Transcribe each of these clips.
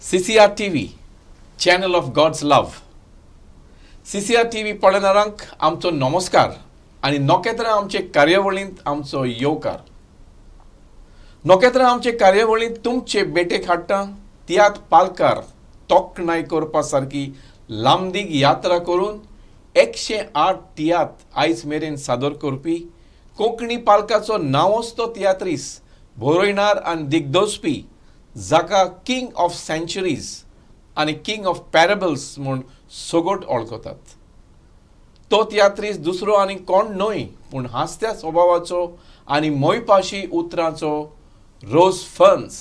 CCR TV, Channel of God's Love. CCR TV पळयणाऱ्यांक आमचो नमस्कार आणि नोकेत्रां आमचे कार्यावळींत आमचो येवकार. नोकेत्रां आमचे कार्यावळींत तुमचे बेटेक हाडटा तियात्र पालकार तोखणाय करपा सारकी लांबदीक यात्रा करून 108 तियात्र आयज मेरेन सादर करपी कोंकणी पालकाचो नांवोस्तो तियात्रीस बरोयणार आनी दिग्दोजपी जाका किंग ऑफ सेंचुरीज आनी किंग ऑफ पॅरेबल्स म्हूण सोगोट वळखतात. तो तियात्रीस दुसरो आनी कोण न्हय पूण हास्त्या स्वभावाचो आनी मोयपाशी उतरांचो रोज फन्स.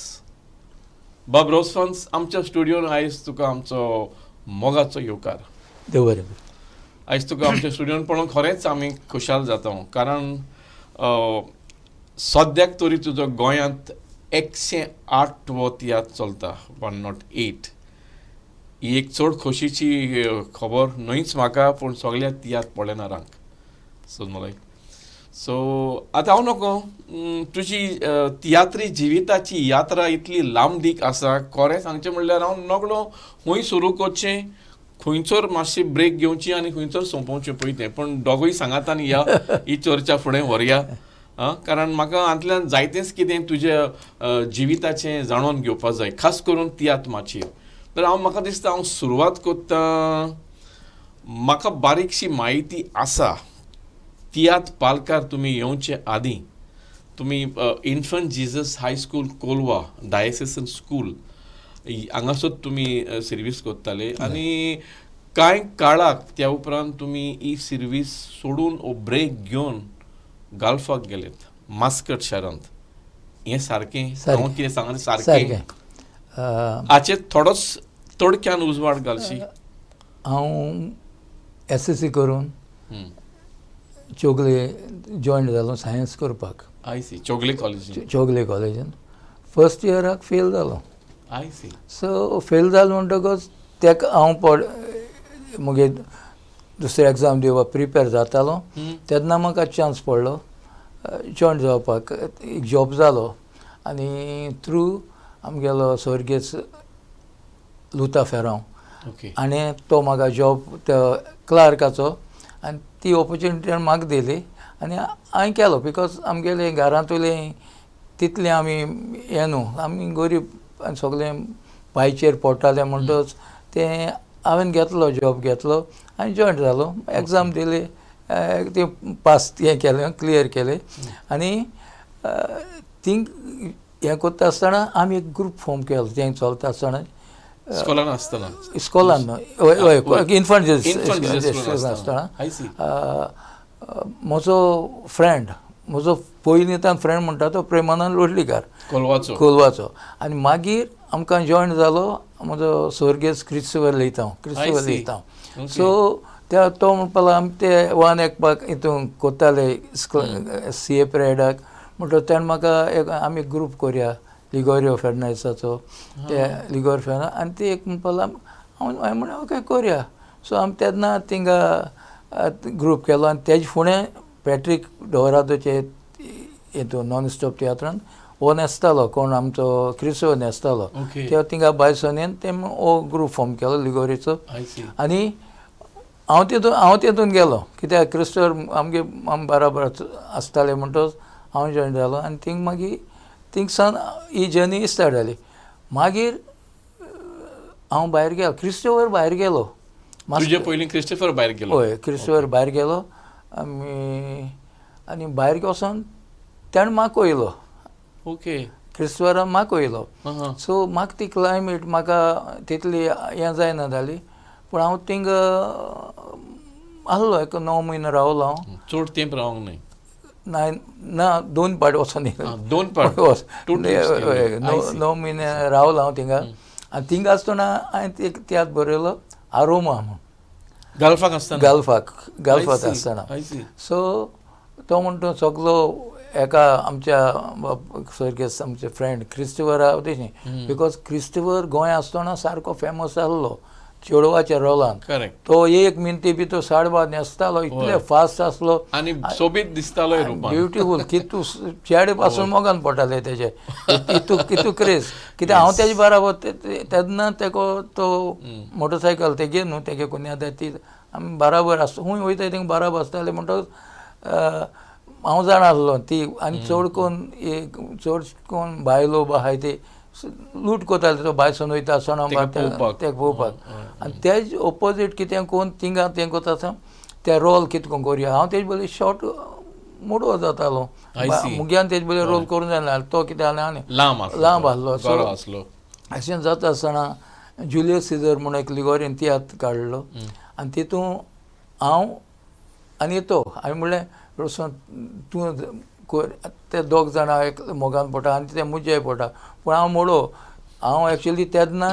बाब रोज फन्स, आमच्या स्टुडियोन आयज तुका आमचो मोगाचो येवकार. देव आयज तुका आमच्या स्टुडियोन पळोवन खरेंच आमी खुशाल जाता, कारण सद्याक तरी तुजो गोंयांत 108 वो तियात्र चलता, 108. ही एक चड खोशीची खबर न्हयच म्हाका, पूण सगळ्या तियात्र पळयणाऱ्यांक. सो आतां हांव नको तुजी तियात्री जिविताची यात्रा इतली लांबदीक आसा. खरें सांगचें म्हणल्यार हांव नकळो खंय सुरू करचें, खंयसर मातशी ब्रेक घेवची आनी खंयसर सोंपोवचें पळय पण दोगूय सांगात आनी या ही चर्चा फुडें व्हरया. कारण म्हाका हातूंतल्यान जायतेंच कितें तुज्या जिविताचें जाणून घेवपाक जाय, खास करून तियात्रमाचेर. तर म्हाका दिसता हांव सुरवात करता. म्हाका बारीकशी म्हायती आसा तियात्र पालकार तुमी येवचे आदीं तुमी infant Jesus high school Kolwa डायसेसन स्कूल हांगासर तुमी सर्वीस करताले आनी कांय काळाक त्या उपरांत तुमी ही सर्वीस सोडून ओ ब्रेक घेवन गाल्फाक गेलेत मास्कट शारांत. हें सारकें? हांव कितें सांगलें सारकें? हाचेर थोडोच थोडक्यान उजवाड घालशी. हांव SSC करून चोगले जॉयन जालो सायन्स करपाक. आय सी. चोगले कॉलेजीन फर्स्ट इयराक फेल जालो. आय सी. सो फेल जालो म्हणटकच ताका हांव मुगे दुसरे एग्जाम दिवपाक प्रिपेर जातालो. तेन्ना म्हाका चान्स पडलो जॉयन जावपाक. एक जॉब जालो आनी थ्रू आमगेलो सर्गेस लुता फेरांव आनी तो म्हाका जॉब क्लार्काचो आनी ती ऑपॉर्च्युनिटी म्हाका दिली आनी हांवें केलो. बिकॉज आमगेले घरांतुलें तितलें आमी हें न्हू, आमी गरीब आनी सगळें बायचेर पडटालें म्हणटच तें हांवें घेतलो, जॉब घेतलो आनी जॉयन जालो. एग्जाम दिली, तें पास हें केलें, क्लियर केलें आनी थिंग हें करता आसतना आमी एक ग्रूप फॉर्म केलो. तें चलता आसतना इस्कॉलान आसतना इन्फंट जिजस आसतना म्हजो फ्रेंड, म्हजो पयलींतल्यान फ्रेंड म्हणटा तो प्रेमानंद लोटलीकार कोलवाचो. आनी मागीर आमकां जॉयन जालो म्हजो सर्गेस क्रिस्टोफर लेयतांव. सो तो म्हणपाक आमी ते वन एकपाक हितून कोत्ताले CA परेडाक म्हणटच तेणें म्हाका आमी ग्रूप करया लिगोरियो फेर्नांडिसाचो, ते लिगोर फेर्ना आनी ती एक म्हणपाक हांवें म्हणलें ओके करया. सो आमी तेन्ना थिंगा ग्रूप केलो आनी तेजे फुडें पॅट्रीक डोरादोचे हितून नॉन स्टॉप तियात्रान हो न्हेसतालो, कोण आमचो क्रिस्टोफर न्हेसतालो. ते थिंगा बायसोनीन ते हो ग्रूप फॉर्म केलो लिगोरीचो. आनी हांव तितून गेलो कित्याक क्रिस्टोफर आमगे बराबर आसताले म्हणटच हांव जॉयन जालो आनी थिंग मागीर थिंगसान ही जर्नी स्टार्ट जाली. मागीर हांव भायर गेलो, क्रिस्टोफर भायर गेलो. पयलीं क्रिस्टोफर भायर गेलो? हय, क्रिस्टोफर भायर गेलो आनी भायर वचोन तेणें म्हाका वयलो. ओके. क्रिस्टोफरान म्हाका वयलो. सो म्हाका ती क्लायमेट म्हाका तितली हें जायना जाली, पूण हांव थिंग आसलो, एक 9 म्हयने रावलो हांव. चड तेंप रावंक न्हय? ना, 2 पाट वचोन येयलो. 2 पाट? 9 म्हयने रावलो हांव थिंगा. आनी थिंगा आसतना हांवें एक तियात्र बरयलो आरोमा म्हणून. गाल्फाक आसतना. सो तो म्हणटा सगलो एका आमच्या सर्गेस आमचे फ्रेंड क्रिस्टोफर तेशें, बिकॉज क्रिस्टोफर गोंय आसतना सारको फेमस जाल्लो. चेडवाच्या रोलान करेक्ट तो 1 मिनटी बी तो साडबार न्हेसतालो इतले फास्ट आसलो आनी सोबीत दिसतालो ब्युटिफूल कितू चेडे पासून मोगान पडटाले तेजे कितू क्रेज कित्याक हांव तेजे बराबर तेन्ना तेको तो मोटरसायकल तेगे न्हू तेगे कोणी आतां ती आमी बराबर आसता खूंय वयता थिंग बराबर आसताले म्हणटकच हांव जाणा आसलो ती आनी चड कोण बायलो बा आहाय ते लूट कोताले तो भायसून वयता सणा ते पळोवपाक आनी तेज ऑपोजीट कितें कोण थिंगा तें कोता ते रोल कितको करुया हांव तेजे बरें शॉर्ट मोडवो जातालो मुग्यान तेजे बरें रोल करूंक जायना तो कितें आनी लांब आसलो अशें जाता आसतना जुलियस सीझर म्हणून एक लिगोरियन तियात्र काडलो आनी तितून हांव आनी तो हांवें म्हणलें रोसन तूं ते दोग जाणां एक मोगान पडटा आनी ते मुजय पडटा पूण हांव मोडो हांव एक्चुली तेन्ना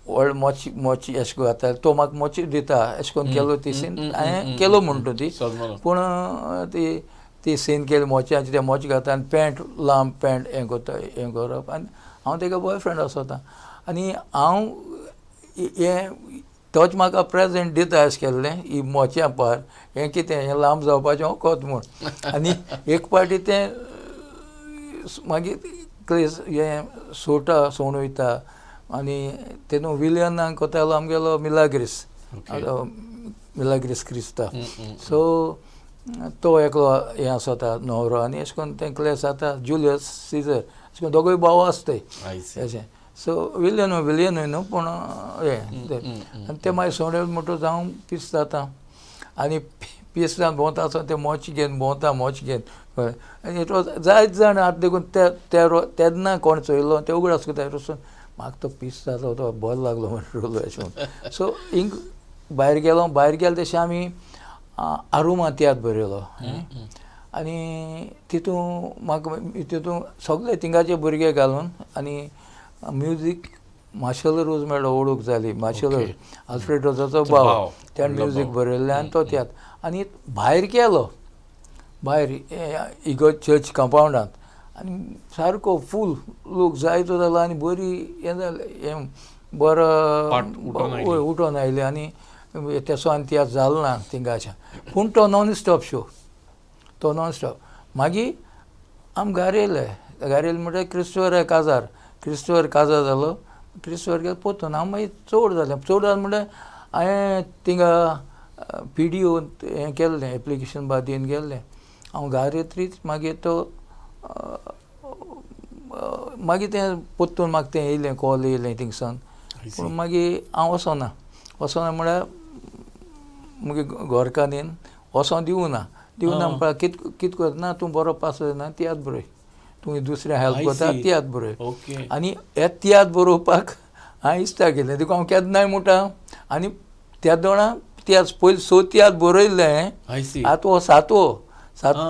व्हड मोची अशें करून जाता तो म्हाका मोची दिता अशें करून केलो ती सीन हांवें केलो म्हणटा ती पूण ती सीन केली मोच्याची ते मोच घाता आनी पॅण्ट लांब पॅण्ट हें करप आनी हांव तेका बॉयफ्रेंड आसता आनी हांव हें तोच म्हाका प्रेजेंट दिता अशें केल्लें ही मोच्या पार हें कितें हें लांब जावपाचें हांव कोत म्हूण आनी एक पाटी तें मागीर क्रेज हें सोण वयता आनी तेन्ना विलियनाक कोतालो आमगेलो मिलाग्रीस क्रिस्तांव सो तो एकलो हें आसता न्हवरो आनी अशें करून तें क्लेस जाता जुलियस सीझर अशें करून दोगूय भाव आसताय अशें सो विलियनूय न्हू पूण हें आनी ते मागीर सोडे म्हणटा जावं पीस जाता आनी पीस जावन भोंवता आसतना ते मोच घेवन भोंवता मोच घेवन कळ्ळें इट वॉज जायत जाण आतां देखून तेन्ना कोण चोयलो ते उगड आसता वचून म्हाका तो पीस जालो तो बरो लागलो म्हणून रोलो अशें म्हणून सो हिंग भायर गेलो तशें आमी आरुमा तियात्र बरयलो आनी तितून म्हाका तितून सगळे थिंगाचे भुरगे घालून आनी म्युजीक मार्शल रोज मेळ्ळो ओळख जाली मार्शल रोज आल्फ्रेड रोजाचो भाव त्यान म्युजीक बरयल्लें आनी तो तियात्र आनी भायर गेलो भायर इगो चर्च कंपावंडांत आनी सारको फूल लोक जायतो जालो आनी बरी हें जालें हें बरो उठोन आयले आनी तेसो आनी तियात्र जालो ना थिंगाच्या पूण तो नॉन स्टॉप शो मागीर आमी घार येयले म्हणटा क्रिस्टोफर काजार जालो क्रिस्टोफर गेलो पोत्तून हांव मागीर चड जालें म्हणल्यार हांवें थिंगा PDO हें केल्लें एप्लिकेशन बा दिवन गेल्लें हांव घार येतरीच मागीर तो मागीर तें पोत्तून म्हाका तें येयलें कॉल येयलें थिंगसान पूण मागीर हांव वचोना म्हळ्यार मुगे घोरकान्नीन वचोन दिवना म्हणल्यार कितें करना तूं बरो पास जायना तियात्र बरय तूं दुसऱ्या हेल्प करता तियात्र बरय आनी हे तियात्र बरोवपाक हांवें इश्टा केलें देखून हांव केन्नाय म्हणटा आनी त्या दोळा तियात्र पयलीं 6 तियात्र बरयल्लें आतां हो 7वो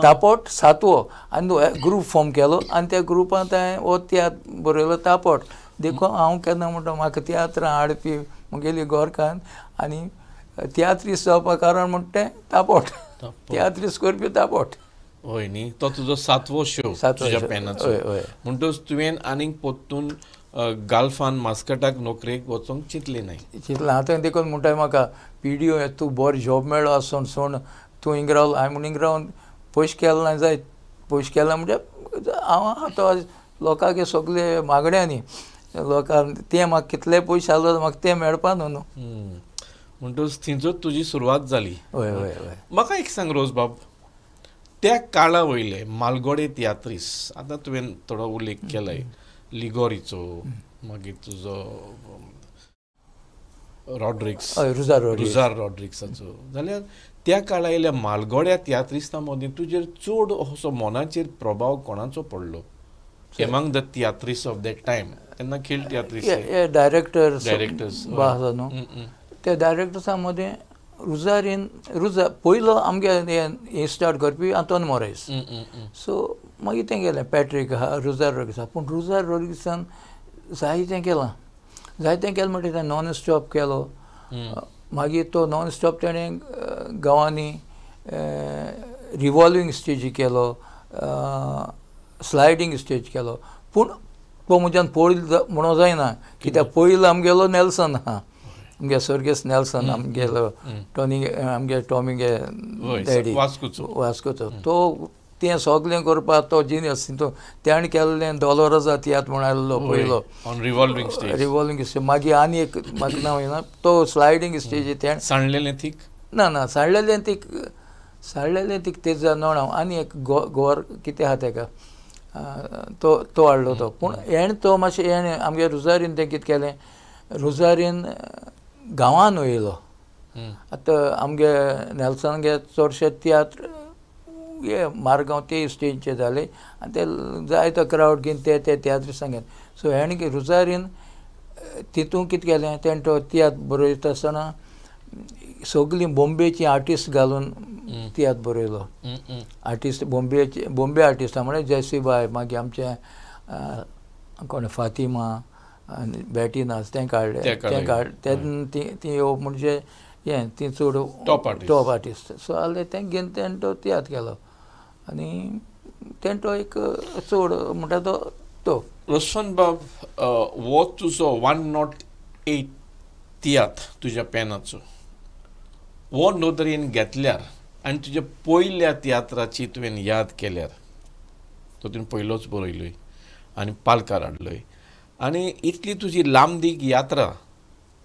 तापोट 7वो आनी ग्रूप फॉर्म केलो आनी त्या ग्रुपांत हांवें हो तियात्र बरयलो तापोट देखून हांव केन्ना म्हणटा म्हाका तियात्रां हाडपी मुगेली गोरकान आनी तियात्रीस जावपाक कारण म्हणटा तें तापोट तियात्रीस करपी तापोट हय न्ही तो तुजो 7वो शो तुज्या पॅनाचो म्हणटच तुवें आनीक पोत्तून गाल्फान मास्कटाक नोकरेक वचोंक चिंतलें चिंतलें आतां देखून म्हणटा म्हाका PDO तूं बरो जॉब मेळ्ळो आसून सोड तूं हिंग रावलो हांवें हिंग रावन पयशे केले ना जायत पयशे केले म्हणजे हांव आतां लोकांक सगळे मागण्यांनी लोकांक तें म्हाका कितले पयशे आसलो म्हाका तें मेळपा न्हू म्हणटच थंयचो तुजी सुरवात जाली हय म्हाका एक सांग रोजबाब त्या काळा वयले मालगोडे तियात्रीस आतां तुवें थोडो उल्लेख केलाय लिगोरीचो मागीर तुजो रुजार रॉड्रिक्साचो जाल्यार त्या काळायल्या मालगोड्या तियात्रिस्तां मदीं तुजेर चड असो मोनाचेर प्रभाव कोणाचो पडलो एमांग द तियात्रीस ऑफ दॅट टायम तेन्ना खेळ तियात्रीस डायरेक्टर्स आसा न्हू त्या डायरेक्टर्सां मदें रुजार पयलो आमगे हें स्टार्ट करपी आंतोन मोरेस सो मागीर तें गेलें पॅट्रीक आहा रुजार रॉड्रिक्स आहा पूण रुजार रॉड्रिक्सान जायतें केलें म्हणटा तें नॉन स्टॉप केलो मागीर तो नॉन स्टॉप तेणें गांवांनी रिवॉल्विंग स्टेजी केलो स्लायडींग स्टेज केलो पूण तो म्हज्यान पळयलो म्हणून जायना कित्याक पयलो आमगेलो नेल्सन आहा आमगे सर्गेस नेल्सन आमगेलो आमगे टॉमीगे डॅडी वास्कोचो तो तें सगलें करपाक तो जिनियस तो तेणें केल्लें डॉलराजा तियात्र म्हूण आयल्लो पयलो रिवॉल्विंग स्टेज मागीर आनी एक म्हाका नांव येना तो स्लायडींग स्टेज तेणें सांडलेलें थीक ना सांडलेलें तीक तेजो नोणाव आनी एक गोर कितें आहा तेका तो हाडलो तो पूण हेणें तो मातशें हेणें आमगे रुजारीन तें कितें केलें रुजारीन गांवान वयलो आतां आमगे नेल्सनगे चडशे तियात्र हे मारगांव ते स्टेजीचेर जाले आनी ते जायतो क्रावड घेवन ते तियात्र सांगेन सो हेणें रुजारीन तितून कितें केलें तेणें तो तियात्र बरयता आसतना सगलीं बॉम्बेची आर्टिस्ट घालून तियात्र बरयलो आर्टिस्ट बॉम्बे आर्टिस्टां म्हळ्यार जयसीबाय मागीर आमचे कोण फातिमा आनी बॅटिनास तें काडले ती येवप म्हणजे हें ती चड टॉप आर्टिस्ट सो जाल्यार तें घेवन तेणें तो तियात्र केलो आनी तेणें तो एक चड म्हणटा तो रोशन बाब हो तुजो 108 तियात्र तुज्या पेनाचो हो नोदरेन घेतल्यार आनी तुज्या पयल्या तियात्राची तुवें याद केल्यार तो तुवें पयलोच बरयलोय आनी पालकार हाडलोय आनी इतली तुजी लांबदीक यात्रा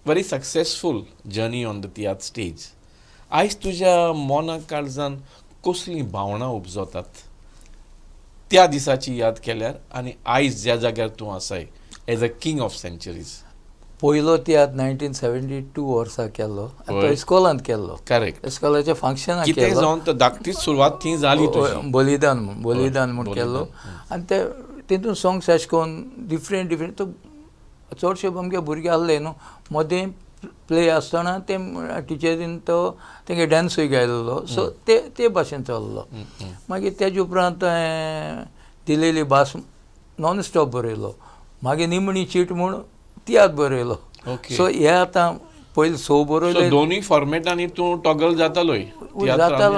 very successful journey on the tiatr stage आयज तुज्या मोना काळजान कसली भावना उपजोतात त्या दिसाची याद केल्यार आनी आयज ज्या जाग्यार तूं आसाय as a king of centuries पयलो तियात्र 1972 वर्सा केल्लो तो इस्कॉलांत केल्लो करेक्ट इस्कॉलाच्या फंक्शनाक कितें जावन तो धाकटीच सुरवात थंय जाली बलिदान म्हूण केल्लो आनी ते तितून सॉंग्स अशें करून डिफरंट तो चडशे आमगे भुरगे आहले न्हू मदें प्ले आसतना ते टिचरीन तो तेंगे डॅन्सूय गायल्लो सो ते भाशेन चल्लो मागीर तेजे उपरांत दिलेली भास नॉन स्टॉप बरयलो मागीर निमणी चीट म्हूण तियात्र बरयलो सो हे आतां पयलीं सो बरयलो दोनूय फॉर्मेटांनी तूं टॉगल जातालोय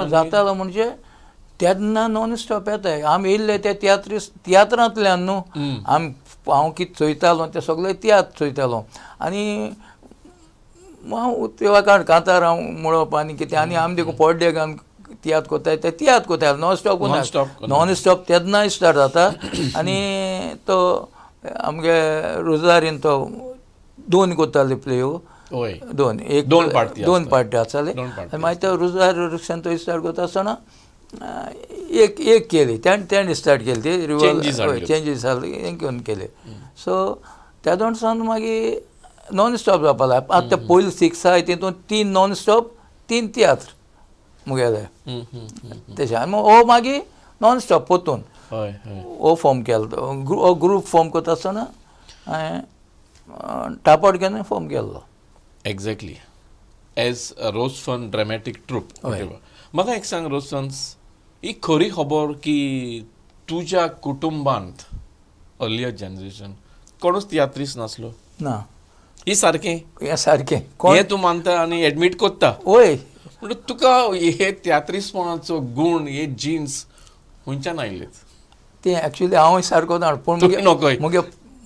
जातालो म्हणजे तेन्ना नॉन स्टॉप येताय आमी येयल्ले ते तियात्रांतल्यान न्हू हांव कितें चोयतालो ते सगळे तियात्र चोयतालो आनी हांव तेवा कारण कांतार हांव म्हणप आनी कितें आनी आमी देखून पड्डे घालून तियात्र कोत्ताय ते तियात्र कोत्ताय नॉन स्टॉप नॉन स्टॉप तेन्नाय स्टार्ट जाता आनी तो आमगे रोजारीन तो 2 कोत्ताले प्ले दोन पार्टी आसताले आनी मागीर तो रोजारीन तो स्टार्ट कोत्ता आसतना एक केली तेणें स्टार्ट केली ती चेंजीस जाले हें घेवन केले सो त्या सावन मागीर नॉन स्टॉप जावपा लागलो आतां पयलीं 6 आहाय तितून 3 नॉन स्टॉप 3 तियात्र मुगेले तशें आनी हो मागीर नॉन स्टॉप पोतून हो फॉर्म केलो हो ग्रूप फॉर्म करता आसतना हांवें टापट घेवन फॉर्म केल्लो एक्झॅक्टली एज रोज फन ड्रॅमॅटीक ट्रूप म्हाका एक सांग रोज फन्स ही खरी खबर की तुज्या कुटुंबांत अर्लियर जनरेशन कोणूच तियात्रीस नासलो ना ही सारकें हें तूं मानता आनी एडमीट कोत्ता वय म्हणजे तुका हे तियात्रीसपणाचो गूण हे जिन्स खंयच्यान आयले ते एक्चुली हांव सारको ना पूण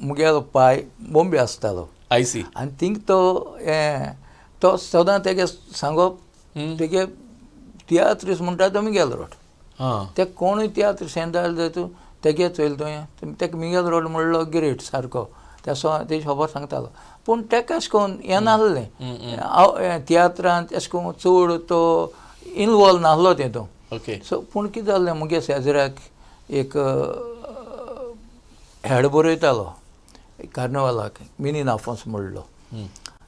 मुगेलो पाय बॉम्बे आसतालो आय सी आनी थिंग तो सदां तेगे सांगप तेगे तियात्रीस म्हणटा तो मिगेल रोड ते कोणूय तियात्र सेंदाल जाय तूं तेगे चोयल तुवें तेका मिगेल रोड म्हणलो ग्रेट सारको तेजी खबर सांगतालो पूण तेका अशें करून हें नासलें तियात्रांत अशें करून चड तो इनवॉल्व नासलो तेतून सो पूण कितें जाल्लें मुगे शेजऱ्याक एक हेड बरयतालो कार्नवालाक मिनी नाफोन्स म्हणलो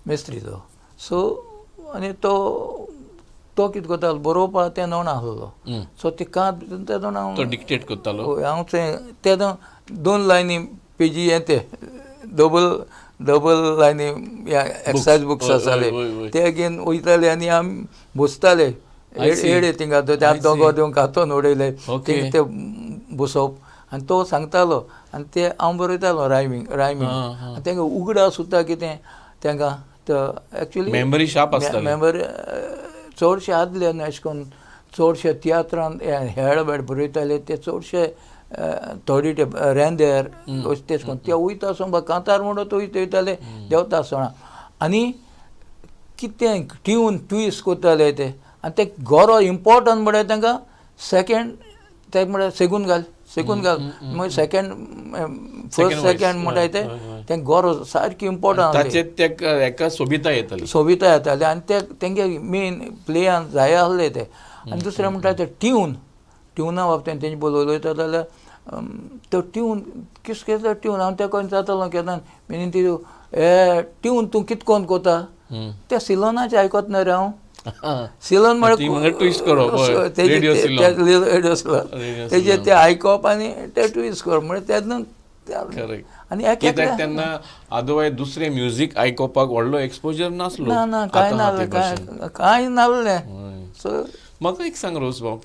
मेस्त्री तो सो आनी तो कितें करतालो बरोवपाक तें नोण आसलो सो तेदोन हांव डिक्टेट करतालो हांव तेदोन 2 लायनी पेजी हें ते डबल लायनी एक्सरसायज बुक्स आसताले ते घेवन वयताले आनी आमी बसताले एडे थिंगा ते आमी दोगो दिवंक हातून उडयले थिंग ते बसप आनी तो सांगतालो आनी ते हांव बरयतालो रायमींग तांकां उगडा सुद्दां कितें तांकां एक्चुली मेमरी शार्प आसताली मेमरी चडशे आदले न्हू अशें करून चडशे तियात्रांत हेड बरयताले ते चडशे थोडी ते रेंदेर तेश कोन्न ते वयता आसतना कांतार म्हणून तो वयताले देंवता आसतना आनी कितें ट्यून ट्विस्ट कोत्ताले ते आनी ते गरो इम्पोर्टंट म्हळ्यार तांकां सेकेंड ते म्हळ्यार सेगून घाल मागीर सेकेंड फर्स्ट सेकेंड म्हणटाय ते गरो सारकी इम्पोर्टंट एका सोबिता येताली आनी ते तेंगे मेन प्लेयान जाय आसले ते आनी दुसरें म्हणटा ते ट्युना बाबतींत तेंचे बरोबर उलयता जाल्यार तो ट्यून किस केलो ट्यून हांव तेका जातालो केन्ना मेनीन ती हे ट्यून तूं कित कोन्न कोता त्या सिलोनाचें आयकत ना रे हांव सिलोन म्हळ्यार ट्विस्ट करप रेडिओ सिलोन तेजे ते आयकप आनी ते ट्विस्ट करप म्हळ्यार तेन्ना आनी कित्याक तेन्ना अदरवायज दुसरें म्युजीक आयकोपाक व्हडलो एक्सपोजर नासलो ना कांय नासलें कांय नासलें सो म्हाका एक सांग रोज भाऊ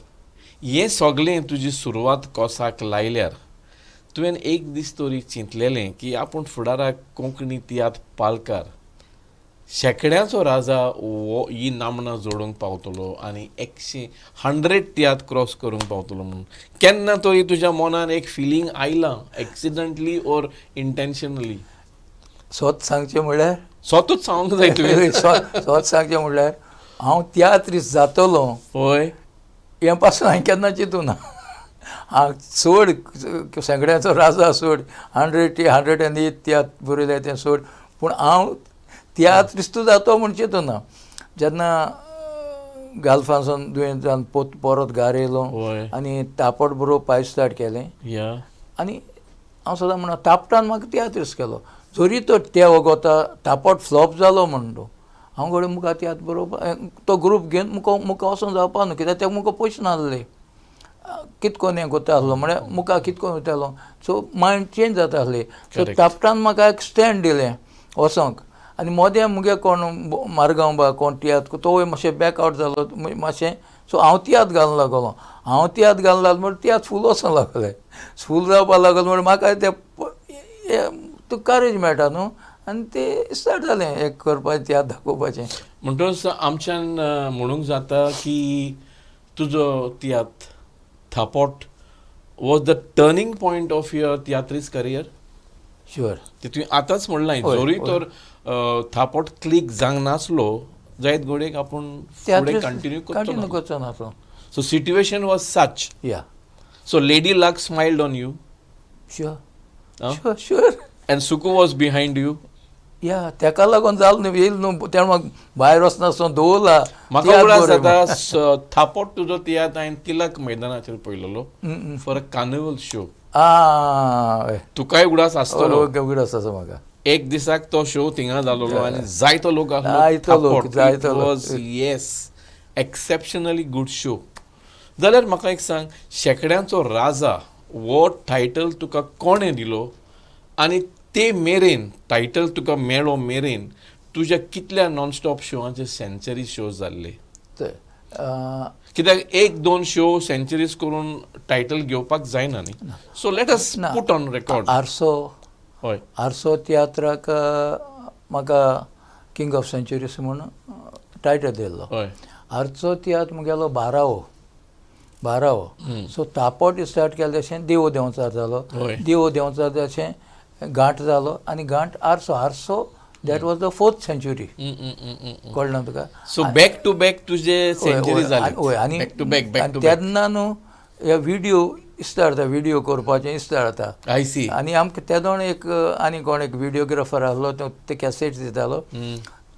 हें सगळें तुजी सुरवात कोसाक लायल्यार तुवें एक दीस तरी चिंतलेलें की आपूण फुडाराक कोंकणी तियात्र पालकार शेकड्याचो राजा हो ही नामनां जोडूंक पावतलो आनी 100 तियात्र क्रॉस करूंक पावतलो म्हणून केन्ना तरी तुज्या मनान एक फिलींग आयलां एक्सिडंटली ओर इंटेन्शनली? स्वत सांगचें म्हणल्यार स्वतूच सांगूंक जाय तुवें स्वत सांगचें म्हणल्यार हांव तियात्रीस्ट जातलो होय हे पासून हांवें केन्ना चिंतूना हांव सोड शेकड्याचो राजा सोड 108 तियात्र बरयले तें सोड पूण हांव तियात्रिस्तू जातो म्हूण चिंतूना जेन्ना गाल्फानसून दुयेंत जावन परत घार येयलो आनी तापट बरोवपाक स्टार्ट केलें आनी हांव सदां म्हणा तापटान म्हाका तियात्रिस्ट केलो जरी तो ते वगोता तापट फ्लॉप जालो म्हण तो हांव घडये मुखार तियात्र बरोवपाक तो ग्रूप घेवन मुखार वचून जावपा न्हू कित्याक ते मुखार पयशे नासले कित कोन्न हें कोत्ता आसलो म्हळ्यार मुखार कित कोन्न वयतालो सो मायंड चेंज जाता आसली सो तापटान म्हाका एक स्टँड दिलें वचोंक आनी मोदें मुगे कोण मारगांव बा कोण तियात्र तोवूय मातशें बॅकआवट जालो मातशें सो हांव तियात्र घालूंक लागलो म्हण तियात्र फूल वचूंक लागलें फूल जावपाक लागलो म्हण म्हाका ते करेज मेळटा न्हू आनी ते स्टार्ट जालें एक करपाचें तियात्र दाखोवपाचें म्हणटच आमच्यान म्हणूंक जाता की तुजो तियात्र थापट was the turning point of your तियात्रीस करियर? शुअर ते तुवें आतांच म्हणलां जोरी तर थापट क्लिक जावंक नासलो जायत घडयेक आपूण फुडें कंटिन्यू करचो नासलो सो सिट्युएशन वॉज सच या so lady luck smiled on you sure and Suku was behind you या तेका लागून जाल न्हू येयल न्हू तें म्हाका भायर वचनासतना दवरला म्हाका उगडास जाता थापट तुजो तियात्र हांवें तिलक मैदानाचेर पळयलोलो फॉर अ कार्निवल शो तुकाय उगडास आसतलो उगडास आसा म्हाका एक दिसाक तो शो थिंगा जालोलो आनी जायतो लोक आसलो येस एक्सेप्शनली गूड शो जाल्यार म्हाका एक सांग शेकड्यांचो राजा हो टायटल तुका कोणें दिलो आनी ते मेरेन टायटल तुका मेळो मेरेन तुज्या कितल्या नॉन स्टॉप शोआंचे सेंचुरी शोज जाल्ले? कित्याक 1-2 शो सेंचुरीज करून टायटल घेवपाक जायना न्ही so let us put on record. आरसो तियात्राक म्हाका किंग ऑफ सेंचुरीज म्हूण टायटल दिल्लो. आरचो तियात्र मुगेलो 12वो सो तापट स्टार्ट केलें तशें देवो देंवचार जालो देवो देंवचार तशें घाट जालो आनी घाट आरसो that was the 4th century कळ्ळें तुका. सो बॅक टू बॅक तुजे सेंचुरी जाले. हय आनी तेन्ना न्हू हे व्हिडियो स्टार्ट जाता व्हिडियो करपाचें स्टार्ट जाता. आय सी. आनी आमकां तेदोण एक आनी कोण एक व्हिडियोग्राफर आहलो ते कॅसेट दितालो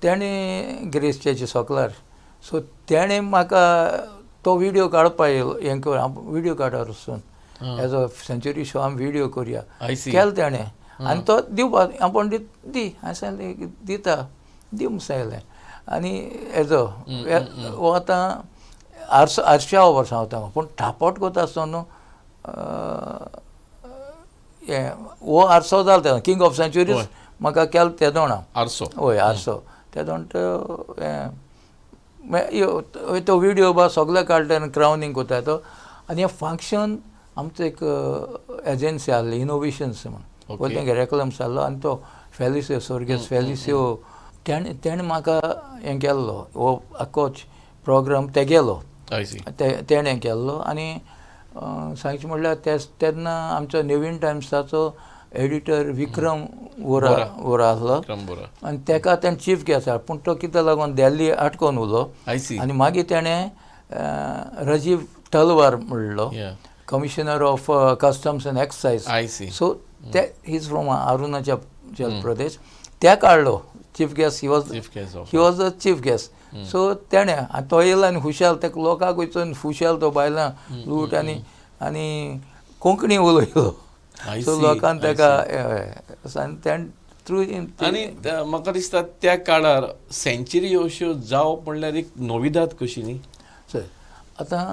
तेणें ग्रेस्टेचे सोकलार सो तेणें म्हाका तो व्हिडियो काडपाक येयलो हें कर व्हिडियो काडा वचून एज अ सेंचुरी शो आमी व्हिडियो करुया केलो तेणें आनी तो दिवपाक आपूण दी हांवें सांगलें दिता दी म्हूण सांगलें आनी हेजो हो आतां आरश्या वर्सां वता पूण थापट कोता आसतना न्हू हें हो आरसो जालो तेन्ना किंग ऑफ सेंचुरीज म्हाका केलो तेदोणा आरसो. हय आरसो तेदोण तो व्हिडियो बा सगळे काडले आनी क्रावनींग कोता तो आनी हें फंक्शन आमचो एक एजन्सी आहली इनोवेशन्स म्हणून तेंगे रेक्लम्स आहलो आनी तो फेलिसियो सोर्गेस फेलिसियो तेणें म्हाका हें केल्लो हो आख्खो प्रोग्राम तेगेलो तेणें केल्लो आनी सांगचें म्हणल्यार तेन्ना आमचो न्युवीन टायम्साचो एडिटर विक्रम वोरा आसलो आनी ताका ताणें चीफ गेस्ट पूण तो कित्याक लागून दिल्ली आटकोवन उरलो आनी मागीर ताणें राजीव तलवार म्हणलो commissioner of customs and excise so ते he is from Arunachal Pradesh त्या काडलो chief guest he was the chief guest so तेणें आनी तो येयलो आनी खुशाल ताका लोकांक वचून खुशाल तो बायलां लूट आनी कोंकणी उलयलो सो लोकांक ताका थ्रू आनी म्हाका दिसता त्या काळार सेंच्युरी अश्यो जावप म्हणल्यार एक नोविदाद कशी न्ही सर आतां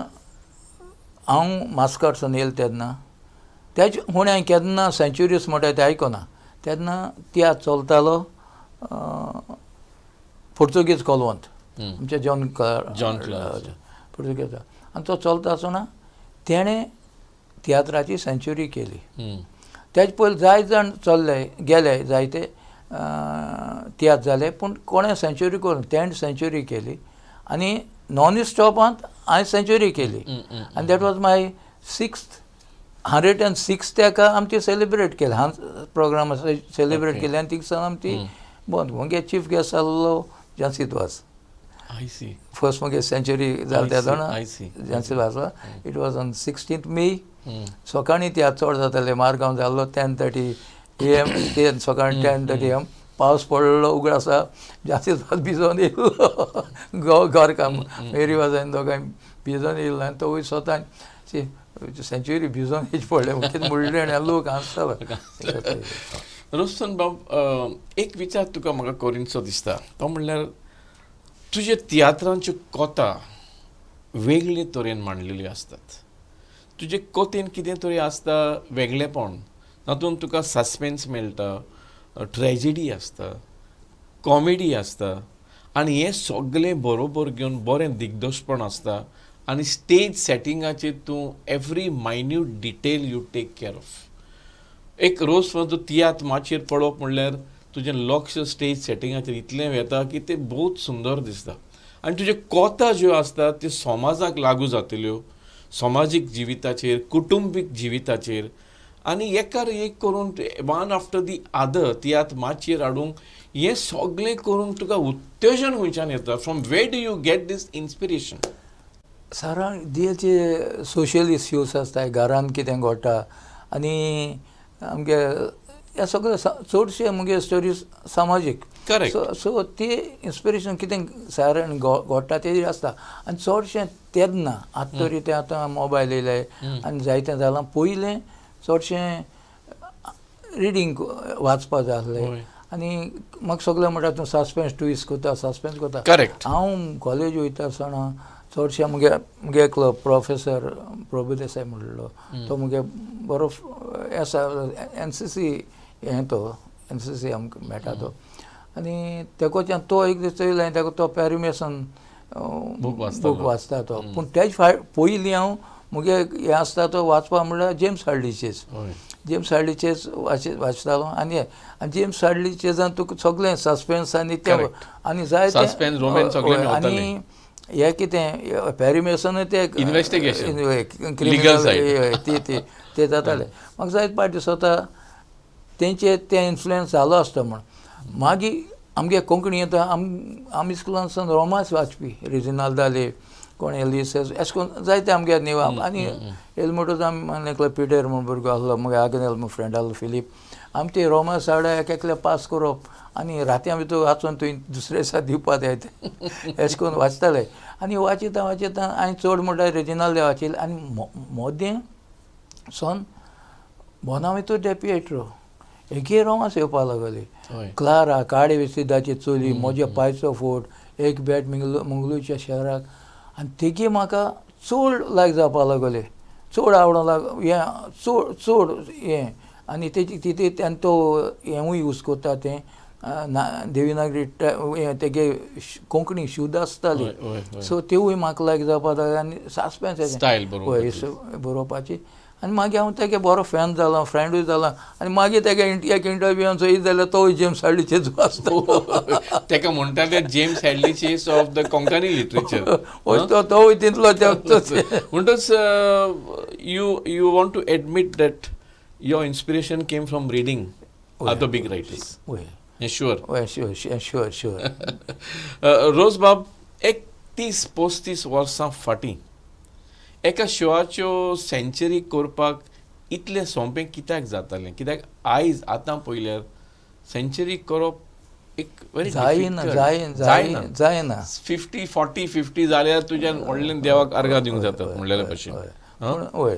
हांव मास्काटसून येयलो तेन्ना तेजे म्हूण हांवें केन्ना सेंच्युरीज म्हणटा तें आयकना तेन्ना तियात्र चलतालो पोर्तुगीज कॉलवंत आमचे जॉन पोर्तुगीज आनी तो चलता आसतना तेणें तियात्राची सेंच्युरी केली तेजे पयलीं जाय जाण चल्ले गेले जायते तियात्र जाले पूण कोणें सेंच्युरी करून तेणें सेंच्युरी केली आनी नॉन स्टॉपांत हांवें सेंच्युरी केली आनी दॅट वॉज माय 106th तेका आमची सेलिब्रेट केली हांव प्रोग्राम सेलिब्रेट केली आनी तिका सावन आमची बंद मुगे चीफ गेस्ट आसलो जानसीत वास फर्स्ट मुगे सेंच्युरी जाली त्या जाणा जानसीत वास it was on 16th May सकाळीं तियात्र चड जातालें मारगांव जाल्लो 10:30 AM ते सकाळीं 10:30 AM पावस पडलो उगड आसा जानसीत वास भिजोन येयलो घर काम मेरी वाजान दोगांय भिजोन येयलो आनी तो स्वता सेंच्युरी भिजोन हेच पडलें कितें म्हणलें आनी लोक हांसतालो रोशन बाब एक विचार तुका म्हाका करीनसो दिसता तो म्हणल्यार तुजे तियात्रांच्यो कोता वेगळे तरेन मांडलेल्यो आसतात तुजे कोतेन कितें तरी आसता वेगळेपण तातूंत तुका सस्पेन्स मेळटा ट्रेजेडी आसता कॉमेडी आसता आनी हें सगळें बरोबर घेवन बरें दिग्दर्शपण आसता आनी स्टेज सेटिंगाचेर तूं every minute detail you take care of एक रोज तूं तियात्र माचयेर पळोवप म्हणल्यार तुजें लक्ष स्टेज सेटिंगाचेर इतलें वेता की तें बहुत सुंदर दिसता आनी तुजे कोता ज्यो आसता त्यो समाजाक लागू जातल्यो समाजीक जिविताचेर कुटुंबीक जिविताचेर आनी एकार एक करून one after the other tiatr माचयेर हाडूंक हें सगळें करून तुका उत्तेजन खंयच्यान येता from where do you get this inspiration सारांक दियेचे सोशल इश्यूज आसताय घरान कितें घडटा आनी आमगे हे सगळे चडशे मुगे स्टोरीज सामाजीक करेक्ट सो ती इन्स्पिरेशन कितें सारण घडटा तेजेर आसता आनी चडशें तेन्ना आतां तरी तें आतां मोबायल येयले आनी जायतें जालां पयलें चडशें रिडींग वाचपा जाय आसलें आनी म्हाका सगळें म्हणटा तूं सस्पेन्स ट्विस्ट कोता सस्पेन्स कोता करेक्ट हांव कॉलेज वयता आसतना चडशे मुगे एकलो प्रोफेसर प्रभुदेसाय म्हणलो तो मुगे बरो NCC हें तो NCC आमकां मेळटा तो आनी तेकोच्यान तो एक दीस चोयलो आनी तेका तो पॅरिमेसन बूक वाचता तो पूण तेजे पयलीं हांव मुगे हें आसता तो वाचपा म्हणल्यार जेम्स हार्डीचेज वाचतालो आनी जेम्स हार्डीचेजान तुका सगळें सस्पेन्स आनी तें आनी जाय आनी हें कितें पॅरिमेसन तें ते जातालें म्हाका जायते पाटी स्वता तेंचे तें इन्फ्लुयन्स जालो आसता म्हण मागीर आमगे कोंकणी येता आमी स्कुलान सावन रोमांस वाचपी रिजिनाल जाले कोण एलिसेस अशें करून जायते आमगे निवा आनी येले म्हणटच आमी एकलो पिटर म्हूण भुरगो आसलो मागीर आगनेल म्हूण फ्रेंड आसलो फिलीप आमी ते रोमांस हाडा एकले पास करप आनी राती भितर वाचून तुवें दुसरे दिसा दिवपा जाय तें अशें करून वाचताले आनी वाचिता हांवें चड म्हणटा रिजिनाल वाचयले आनी मोदें सोन बोनावितो डेपिएट्रो एके रोमांस येवपा लागले क्लारा काडे विसिदाची चोली म्हज्या पांयचो फोट एक बॅट मंगलूरच्या शहराक आनी तेगे म्हाका चड लायक जावपा लागले चड आवडूंक हें चड हें आनी तेजे आनी तो हेंवूय यूज करता तें देविनागरी तेगे कोंकणी शुद्ध आसताली सो तेवूय म्हाका लायक जावपा लागले आनी सस्पेन्स बरोवपाची आनी मागीर हांव तेगे बरो फॅन जालो फ्रेंडूय जालो आनी मागीर तेगे एक इंटरव्यूआन चोयत जाल्यार तो जेम्स हार्डीचेज वाचता तेका म्हणटा ते जेम्स हार्डीचेज ऑफ द कोंकणी लिटरेचर तोय तितलो म्हणटच you want to admit that your inspiration came from reading other big writers. वय Sure. वय शुअर शुअर रोज बाब, एक 30-35 वर्सां फाटीं एका शोआच्यो सेंचुरी करपाक इतलें सोंपें कित्याक जातालें? कित्याक आयज आतां पळयल्यार सेंचुरी करप एक वेरी जायना 50 जाल्यार तुज्यान व्हडलें देवाक अर्घा दिवंक जाता म्हणलेल्या भशेन. वय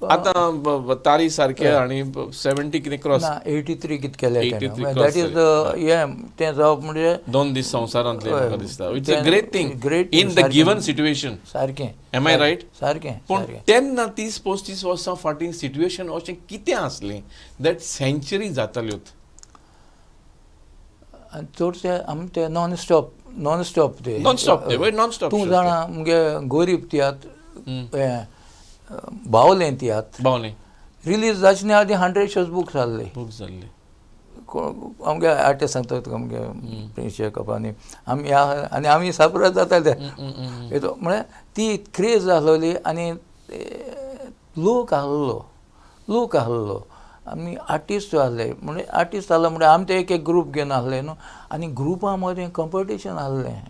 आतां तारी सारके आनी 70 कितें क्रॉस 83 कितें केलें 83 दॅट इज तें जावप म्हणजे 2 दीस संवसारांतले म्हाका दिसता. It's a great thing in the given situation. सारकें. Am I right? सारकें. पूण तेन्ना 30-35 वर्सां फाटीं सिट्युएशन अशें कितें आसलें दॅट सेंचुरी जाताल्योत? आनी चडशे आमी ते नॉन स्टॉप ते तूं जाणा मुगे गरीब तियात्र बावलें तियात्र रिलीज जाचने आदी 100 शोज बूक जाल्ले. आमगे आर्टिस्ट सांगता तुका आमगे प्रिंस जेकब आनी आमी सरप्रायज जाताले म्हळ्यार ती क्रेज जालोली आनी लोक आहलो आमी आर्टिस्ट आहले म्हणजे आर्टिस्ट आहलो म्हणजे आमी ते एक ग्रूप घेवन आहले न्हू आनी ग्रुपा मदें कॉम्पिटिशन आहलें.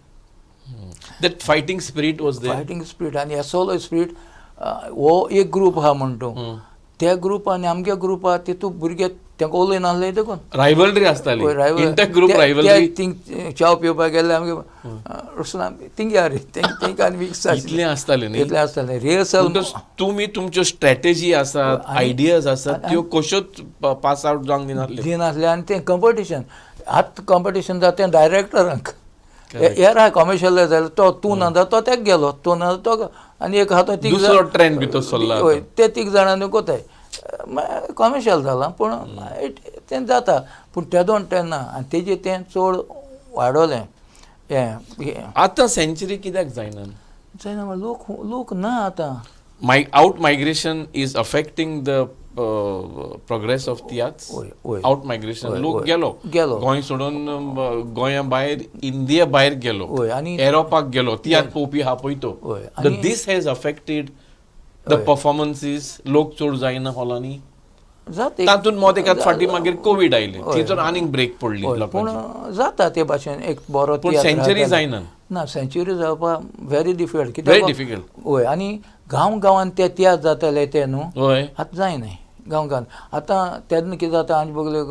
That fighting spirit was there. Fighting spirit आनी एसोलो स्पिरीट हो एक ग्रूप आहा म्हणटू त्या ग्रुपान आमच्या ग्रुपा तितू भुरगे तांकां उलयन आहले देखून रायवलरी आसताली. Inter group rivalry. थिंग चाव पिवपाक गेले आमगे थिंग यार थिंग आनी मिक्स इतलें आसतालें न्ही. इतलें आसतालें रिहर्सल. तुमी तुमच्यो स्ट्रॅटेजी आसात आयडियाज आसात त्यो कश्योच पास आवट जावंक दिनासले आनी तें कॉम्पिटिशन आतां कॉम्पिटिशन जाता तें डायरेक्टरांक हेर आहा कॉमर्शियल जाल्यार तो तूं नांदा तो तेका गेलो तूं नांदा तो आनी एक हातो दुसरो ट्रेंड भितर सरला. हय ते 3 जाणांनी कोताय कॉमर्शियल जालां पूण तें जाता पूण तेदोन तेन्ना आनी तेजें तें चड वाडोलें. हें आतां सेंचुरी कित्याक जायना? लोक ना आतां. Out migration is affecting the progress of tiatr. Out migration लोक गेलो गोंय सोडून गोंया भायर इंडिया भायर गेलो आनी युरोपाक गेलो तियात्र पळोवपी हा पळय तो. दीस हॅज अफेक्टेड द परफॉर्मन्सीस. लोक चड जायना हॉलांनी तातूंत मोद एकात फाटी मागीर कोवीड आयलें थंयसर आनीक ब्रेक पडली. पूण जाता ते भाशेन एक बरो सेंचुरी जायना ना. सेंचुरी जावपाक व्हेरी डिफिकल्ट व्हेरी डिफिकल्ट. हय आनी गांवांत ते तियात्र जाताले ते न्हू आतां जायनाय गांवांत. आतां तेन्ना कितें जाता आनी बगले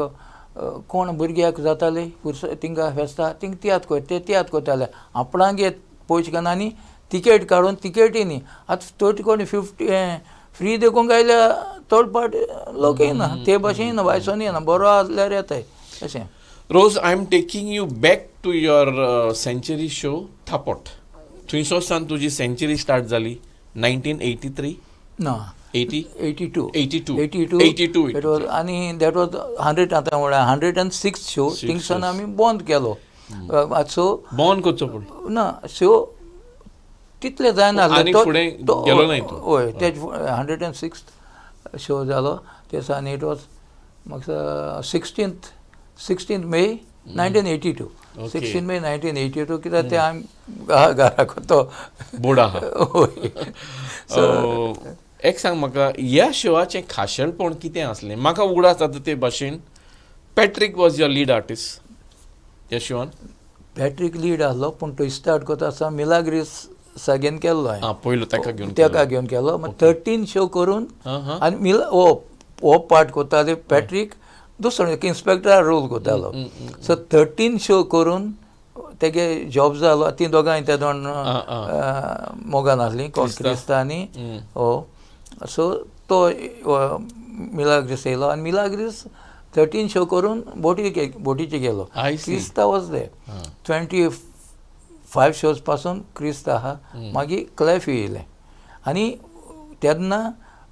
कोण भुरग्याक जाताले तिंगा फेस्ता थिंग तियात्र कोय ते तियात्र कोताले आपणाक येत पयशे घेवन आनी तिकेट काडून तिकेटी न्ही आतां थोडी कोणी 50 फ्री देखूंक आयल्या चड पाट लोक येना ते भाशेन वायसोन येना बरो आसल्यार येताय अशें. Rose I am taking you back to your century show थापट. थंयसर तुजी सेंचुरी स्टार्ट जाली 1983 ना 82 इट वॉज आनी दॅट वॉज 100 आतां म्हळ्यार 106 शो थिंगसान आमी बंद केलो. सो बंद करचो पडलो ना शो तितले जायना हय ते 106 शो जालो ते दिसा इट वॉज म्हाका 16 मे 1982. 16 मे 1982 कित्याक ते आमी घरा कोतो बोर्ड आहा. एक सांग म्हाका ह्या शोआचें खाशेलपण कितें आसलें? म्हाका उगडास जाता ते भाशेन Patrick was your lead artist ह्या शोआन. पॅट्रीक लीड आसलो पूण तो स्टार्ट करता आसतना मिलाग्रीस सगळ्यान केल्लो हांवें पयलो तेका घेवन केलो. 13 शो करून आनी हो पार्ट करताले पॅट्रीक दुसरो इन्स्पेक्टरा रोल करतालो. सो 13 शो करून तेगे जॉब जालो. ती दोगांय ते दोन मोगान आसलीं क्रिस्ता आनी सो तो मिलाग्रीस येयलो आनी मिलाग्रीस 13 शो करून बोटीचे गेलो. क्रिस्ता वॉज दे 25 शोज पासून क्रिस्ता आहा. मागीर क्लॅफी येयलें आनी तेन्ना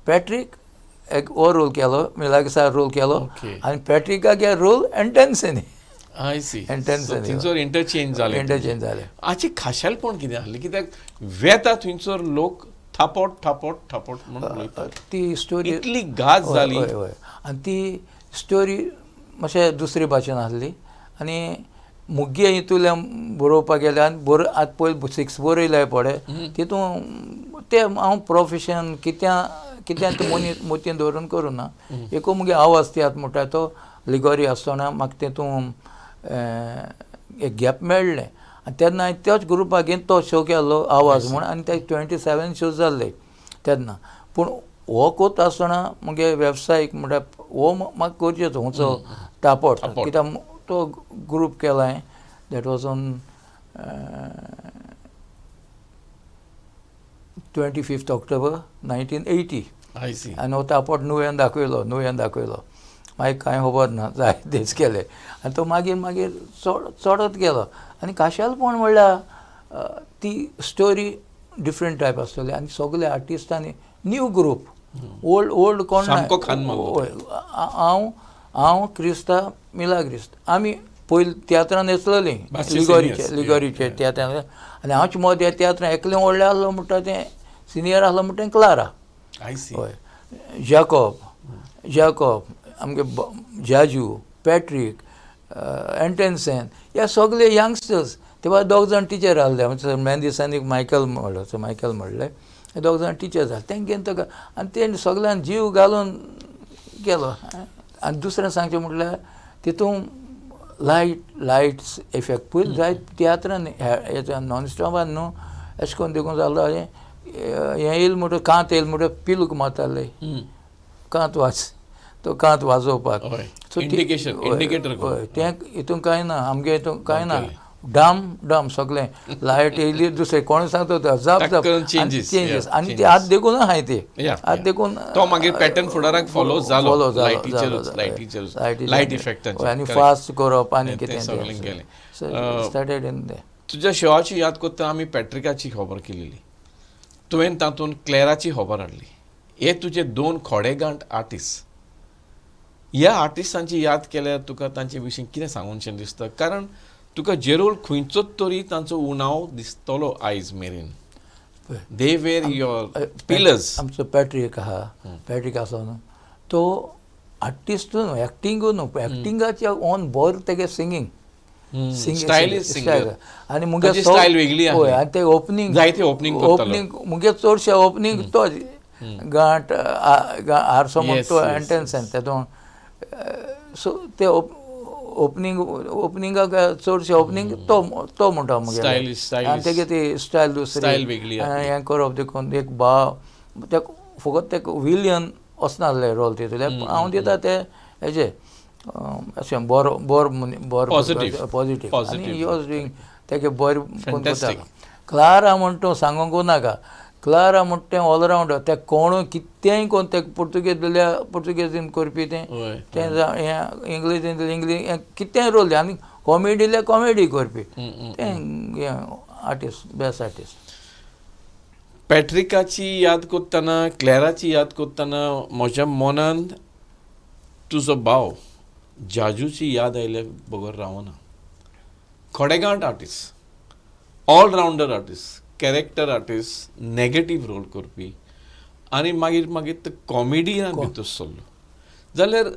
पॅट्रीक एक हो रोल केलो मिलाग्रिसा रोल केलो आनी पॅट्रिकाक रोल एंटेन्सेनी. इंटरचेंज जालें. हाची खाशेलपण कितें आसलें? कित्याक वेता थंयसर लोक थापट थापट थापट म्हणून ती स्टोरी इतली गाज जाली आनी ती स्टोरी मातशें दुसरे भाशेन आसली आनी मुगे हितूंतल्यान बरोवपाक गेले आनी आतां पयलीं 6 बरयल्याय पळय तितून ते हांव प्रोफेशन कितें तें मोतयेन दवरून करूं ना. एकू मुगे आवाज तियात्र म्हणटा तो लिगोरी आसतना म्हाका तेतून एक गॅप मेळ्ळें आनी तेन्ना हांवें त्याच ग्रुपाक तो शो केल्लो आवाज म्हूण आनी ते 27 शोज जाल्ले तेन्ना. पूण हो कोत आसतना मुगे वेवसायीक म्हणल्यार हो म्हाका करचेचो हुंचो टापोट कित्याक तो ग्रूप केलो हांवें दॅट वॉज ऑन 25 ऑक्टोबर 1980 आनी हो टापोट नुवें दाखयलो मागीर कांय खबर ना जाय तेच केले आनी तो मागीर चडत गेलो. आनी खाशेलपण म्हणल्यार ती स्टोरी डिफरंट टायप आसतली आनी सगळे आर्टिस्टांनी न्यू ग्रूप ओल्ड कोण हांव क्रिस्ता मिलाग्रिस्त आमी पयलीं तियात्रान येतलोलीं लिगोरीचे तियात्रान आनी हांवचे मद ह्या तियात्रान एकलें व्हडलें आसलो म्हणटा तें सिनियर आसलो म्हणटा तें क्लारा. हय जॅकॉब आमगे जाजू पॅट्रीक एंटेन्सेन ह्या सगळे यंगस्टर्स तेव्हा 2 जाण टिचर आहले मेन दिसांनी मायकल म्हणलें हे 2 जाण टिचर जाले तेंगेन तो आनी तेणी सगळ्यांनी जीव घालून केलो. आनी दुसरें सांगचें म्हटल्यार तितून लायट्स इफेक्ट पयलीं जाय तियात्रान हेच्या नॉन स्टॉपान न्हू अशें करून देखून जालो हें येयलो म्हणटा कांत येयलो म्हणटा पिलूक मारताले कांत तो कांत वाजोवपाक तें हितून कांय ना आमगे हितून कांय ना डाम सगळें लायट येयली दुसरें कोण सांगता जाप चेंजीस आनी ते आत देखून आहाय ते आत देखून तो मागीर पॅटर्न फुडाराक फॉलो जालो लायट इफेक्ट आनी फास्ट करप आनी कितें स्टार्टेड इन ते. तुज्या शोआची याद करता आमी पॅट्रिकाची खबर केलेली तुवें तातूंत क्लेराची खबर हाडली. हे तुजे 2 खोडेगांठ आर्टिस्ट. ह्या आर्टिस्टांची याद केल्यार तुका तांचे विशीं कितें सांगूनशें दिसता कारण तुका जेरोल खंयचोच तरी तांचो उणाव दिसतलो आयज मेरेन. They were your pillars. आमचो पॅट्रीक आसा न्हू तो आर्टिस्ट न्हू एक्टिंगूय न्हू एक्टिंगाच्या ऑन बरो तेगे सिंगींग आनी मुगे स्टायल वेगळी हय आनी ते ओपनिंग मुगे चडशे ओपनिंग तो गांठ आरसो म्हणटा तो एंटेन्सन तेतून सो ते ओपनिंगाक चडशे ओपनिंग तो म्हणटा मुगे आनी तेगे ती स्टायल दुसरी हें करप देखून एक भाव ते फकत ते विलियन वचनासले रोल तितून हांव दिता ते हेजे अशें बरो पॉजिटीव आनी ही वॉज डुईंग तेगे बरें करता. क्लारा म्हणटा तूं सांगूंक नाका क्लारा म्हणटा तें ऑलरावंडर ते कोण कितेंय कोण ते पुर्तुगेजीन करपी तें हें इंग्लीश कितेंय रोल आनी कॉमेडीले कॉमेडी करपी तें आर्टिस्ट बेस्ट आर्टिस्ट. पॅट्रिकाची याद करतना क्लेराची याद करतना म्हज्या मनांत तुजो भाव जाजूची याद आयल्या बगर रावना. खोडेगांठ artist allrounder artist character artist negative role करपी आनी मागीर ते कॉमेडियन भितर सरलो जाल्यार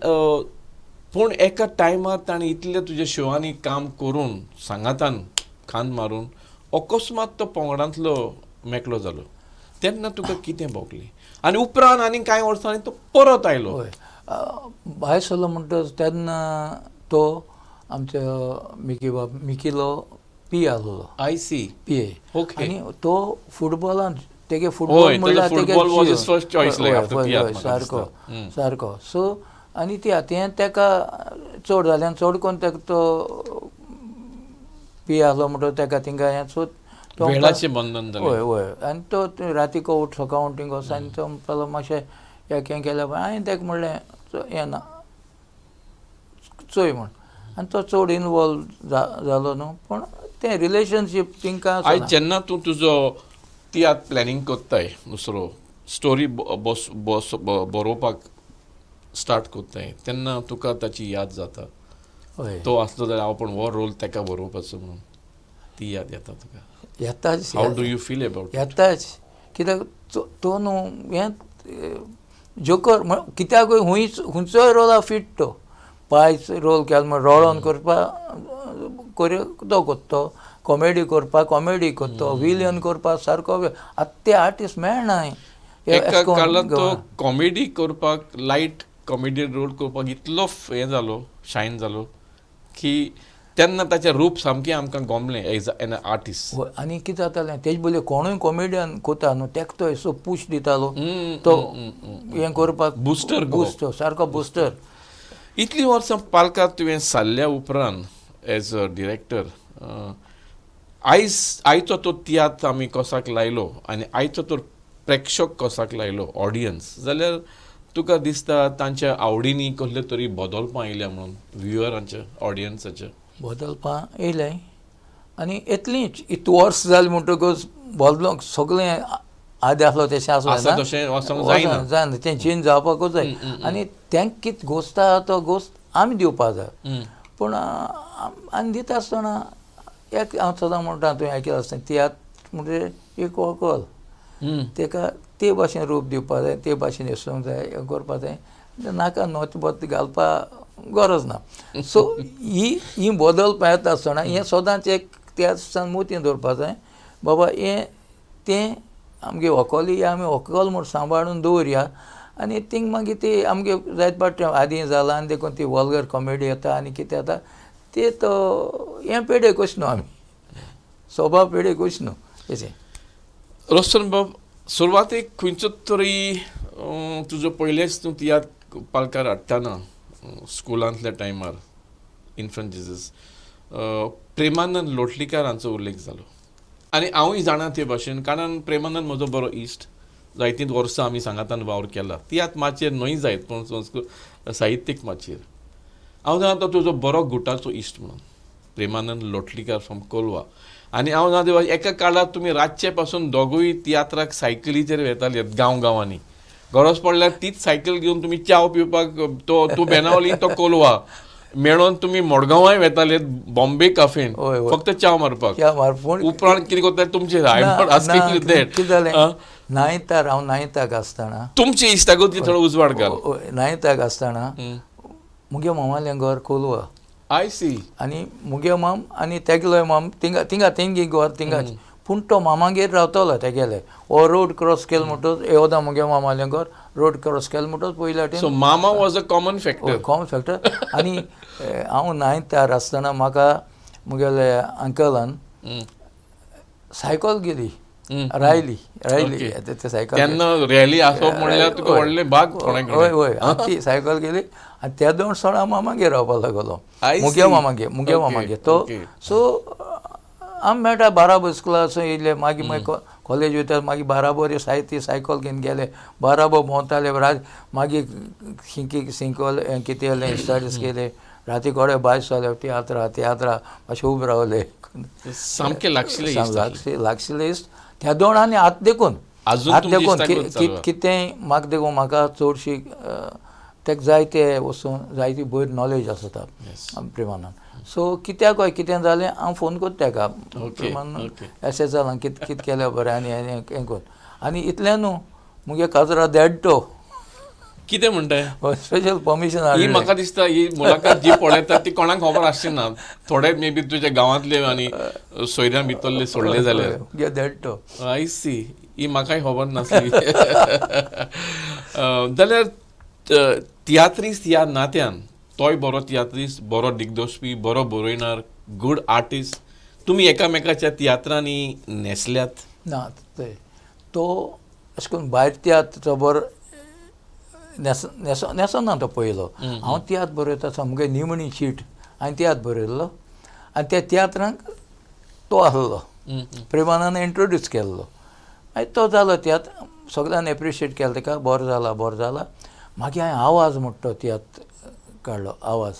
पूण एका टायमार ताणें इतले तुज्या शोआंनी काम करून सांगातान खांद मारून अकस्मात तो पंगडांतलो मेकळो जालो तेन्ना तुका कितें भोगलें आनी उपरांत आनी कांय वर्सांनी तो परत आयलो. भायर सरलो म्हणटा तेन्ना तो आमच्या मिकिलो पी आसलो PA आनी तो फुटबॉलान तेगे फुटबॉल म्हणल्यार सारको सो आनी तें ताका चड जालें आनी चड करून ताका तो पी आसलो म्हणटा ताका थिंगा हें सो हय आनी तो रातीको उठ सकाळ उठींग वच आनी तो म्हणपालो मातशें हें केलें हांवें ताका म्हणलें हें ना चोय म्हण आनी तो चड इनवॉल्व जालो न्हू पूण तें रिलेशनशीप तिंका आयज जेन्ना तूं तुजो तियात्र प्लॅनिंग कोत्ताय दुसरो स्टोरी बरोवपाक स्टार्ट कोत्ताय तेन्ना तुका ताची याद जाता तो आसलो जाल्यार हांव पण हो रोल ताका बरोवपाचो म्हणून ती याद येता तुका येताच. How do you feel about येताच कित्याक तो न्हू हें जोकर कित्याकूय खंयचोय रोला फिट तो पायच रोल केलो म्हण रोळोन करपाक तो कोत्तो कॉमेडी करपाक कॉमेडी कोत्तो विलियन करपाक सारको आतां ते आर्टिस्ट मेळनाय एका काळात तो कॉमेडी करपाक लायट कॉमेडी रोल करपाक इतलो हें जालो शायन जालो की तेन्ना ताचें रूप सामकें आमकां गोमलें एज एन आर्टिस्ट. आनी कितें जातालें तेजे बोले कोणूय कॉमेडियन कोता न्हू तेका तो असो पुश दितालो तो हें करपाक बुस्टर सारको बुस्टर. इतलीं वर्सां पालकांत तुवें सारल्या उपरांत एज अ डिरेक्टर आयचो तो तियात्र आमी कसाक लायलो आनी आयचो तो प्रेक्षक कसाक लायलो ऑडियन्स जाल्यार तुका दिसता तांच्या आवडींनी कसले तरी बदलपां येयल्या म्हणून व्ह्युअरांच्या ऑडियन्साच्या बदलपां येयलें आनी इतलींच वर्स जालें म्हणटकच बदलो सगळें आदी आसलो तशें आसलें जायना तें चेंज जावपाकूच जाय आनी तेंक कितें घोस्त आहा तो घोस्त आमी दिवपा जाय. पूण आनी दिता आसतना एक हांव सदां म्हणटा तुवें आयकलां आसतना तियात्र म्हणजे एक वळखल ताका ते भाशेन रूप दिवपा जाय ते भाशेन येसूंक जाय हें करपा जाय नाका नोचबत घालपा गरज ना. सो ही बदलपा येता आसतना हें सदांच एक त्या मोतीन दवरपा जाय बाबा हें तें आमगे व्हंकल आमी व्हंकल म्हूण सांबाळून दवरया आनी थिंग मागीर ती आमगे जायत पाट आदी जालां आनी देखून ती वल्गर कॉमेडी येता आनी कितें जाता ते तो हें पेडे कशें न्हू आमी स्वभाव पेडे कशें न्हू तेचें. रोशन बाब सुरवातेक खंयचो तरी तुजो पयलेच तूं तियात्र पालकार हाडटाना स्कुलांतल्या टायमार इन्फंट जिजस प्रेमानंद लोटलीकर हांचो उल्लेख जालो आनी हांवूय जाणा ते भाशेन कारण प्रेमानंद म्हजो बरो इश्ट जायतीं वर्सां आमी सांगातान वावर केला तियात्र माचयेर न्हय जायत पूण साहित्यीक माचयेर हांव जाणा तो तुजो बरो गुटाचो इश्ट म्हणून प्रेमानंद लोटलीकर फ्रॉम कोलवा. आनी हांव जाणा ते एका काळार तुमी रातचे पासून दोगूय तियात्राक सायकलीचेर वेताले गांवांनी गरज पडल्यार तीच सायकल घेवन तुमी च्या पिवपाक तो तूं बेनावली तो कोलवा मेळोन तुमी मडगांवाय वेताले बॉम्बे काफेन फक्त च्या मारपाक उपरांत कितें करता तुमचेर कितें जालें नायतार हांव नायताक आसतना तुमचे इश्टागत थोडो उजवाड घाल नायताक आसतना मुगे मामालें घर कोलवा आय सी आनी मुगे माम आनी तेगेलो माम तेंगी घर थिंगाच पूण तो मामागेर रावतलो तेगेले हो रोड क्रॉस केलो म्हणटच येवदा मुगे मामालें घर रोड क्रॉस केलो म्हणटच पयल्या सो मामा वॉज अ कॉमन फॅक्टर आनी हांव नायतार आसतना म्हाका मुगेले अंकलान सायकल गेली रायली ते सायकल हय ती सायकल गेली आनी त्या 2 सणां मामागेर रावपाक लागलो मुगे मामागे तो. सो आमी मेळटा बाराबर स्कुलासून येयले मागीर कॉलेज वयता मागीर बाराबर ती सायकल घेवन गेले बाराबर भोंवताले मागीर सिंकल कितें जालें स्टडीज केले राती कोडे भायर सरले तियात्रा अशें उबे रावले सामकें लागशिल्ले त्या 2 आनी आतां देखून कितें म्हाका देखून म्हाका चडशी तेका जायते वचून जायती बरी नॉलेज आसता प्रेमानंद. सो कित्याक कितें जालें हांव फोन करता ताका प्रेमानंद अशें जालां कितें केलें बरें आनी हें कोन्न आनी इतलें न्हू मुगे काजरा देडटो कितें म्हणटाय स्पेशल परमिशन ही म्हाका दिसता ही मुलाखत जी पळयता ती कोणाक खबर आसची ना थोडे मे बी तुज्या गांवांतले आनी सोयऱ्यां भितरले सोडले जाल्यार देडटो आय सी ही म्हाकाय खबर नासली जाल्यार तियात्रीस्ट ह्या नात्यान तोय बरो तियात्रीस्ट बरो दिग्दर्शपी बरो बरयणार गूड आर्टिस्ट तुमी एकामेकाच्या तियात्रांनी न्हेसल्यात ना तो अशें करून भायर तियात्र बरो नेसना तो पयलो हांव तियात्र बरयता आसतना मुगे निमणी शीट हांवें तियात्र बरयल्लो आनी त्या तियात्रांक तो आसलो प्रेमानंद इंट्रोड्यूस केल्लो मागीर तो जालो तियात्र सगळ्यांनी एप्रिशिएट केलो ताका बरो जाला मागीर हांवें आवाज म्हणटा तो तियात्र काडलो आवाज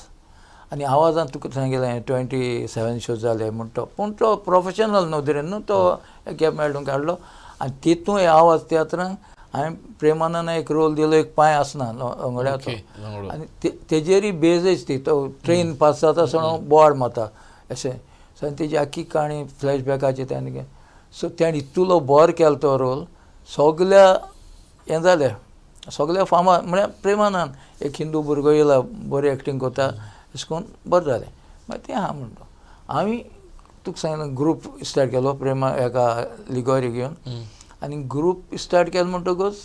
आनी आवाजान तुका सांगिल्लें 27 शो जाले म्हणटा पूण तो प्रोफेशनल न्हू तरेन न्हू तो गॅप मेळून काडलो आनी तितूंत आवाज तियात्रांक हांवें प्रेमानंद एक रोल दिलो एक पांय आसना लंगड्याचो आनी तेजेरी बेजच ती तो ट्रेन पास जाता आसतना बोवाड मारता अशें सो तेजी आख्खी काणी फ्लॅशबॅकाची तेन्ना सो तेणें इतलो बरो केलो तो रोल सगल्या हें जालें सगळे फामाद म्हळ्यार प्रेमानंद एक हिंदू भुरगो येयला बरी एक्टींग करता अशें करून बरें जालें मागीर तें हांव म्हणटा आमी तुका सांगलें ग्रूप स्टार्ट केलो प्रेमा हेका लिगोरी घेवन आनी ग्रूप स्टार्ट केलो म्हणटकूच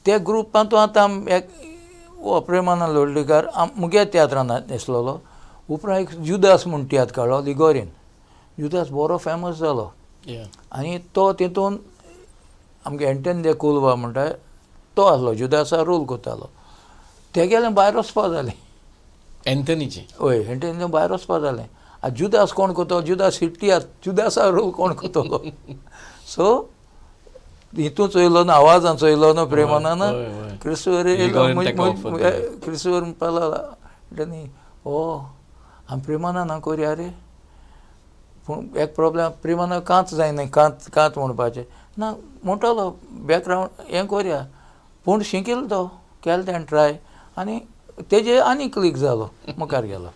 त्या ग्रुपांतूं आतां एक प्रेमानंद लोटलीकर मुगे तियात्रान न्हेसलेलो. उपरांत एक जुदास म्हूण तियात्र काडलो लिगोरीन. जुदास बरो फेमस जालो आनी तो तितून आमगे एंटनी दे कोलवा म्हणटा तो आसलो, जुदासा रोल करतालो. ते गेलें भायर वचपा जालें. एंथनीचे हय, एंटनी भायर वचपा जालें. जुदास कोण करतलो, जुदास हिट्टी जुदासा रोल कोण करतलो. सो हितून चोयलो न्हू, आवाजान चोयलो न्हू प्रेमानंद. क्रिस्टोफर येयलो, क्रिस्टोफर म्हणपा लागलो न्ही आमी प्रेमानंद हांव करया रे. पूण एक प्रॉब्लेम, प्रेमानंद कांच जायना, कांत म्हणपाचें ना म्हणटालो बॅकग्रावंड हें करया. पूण शिकिल्लो तो, केलो तेणें ट्राय आनी तेजे आनी क्लिक जालो, मुखार गेलो.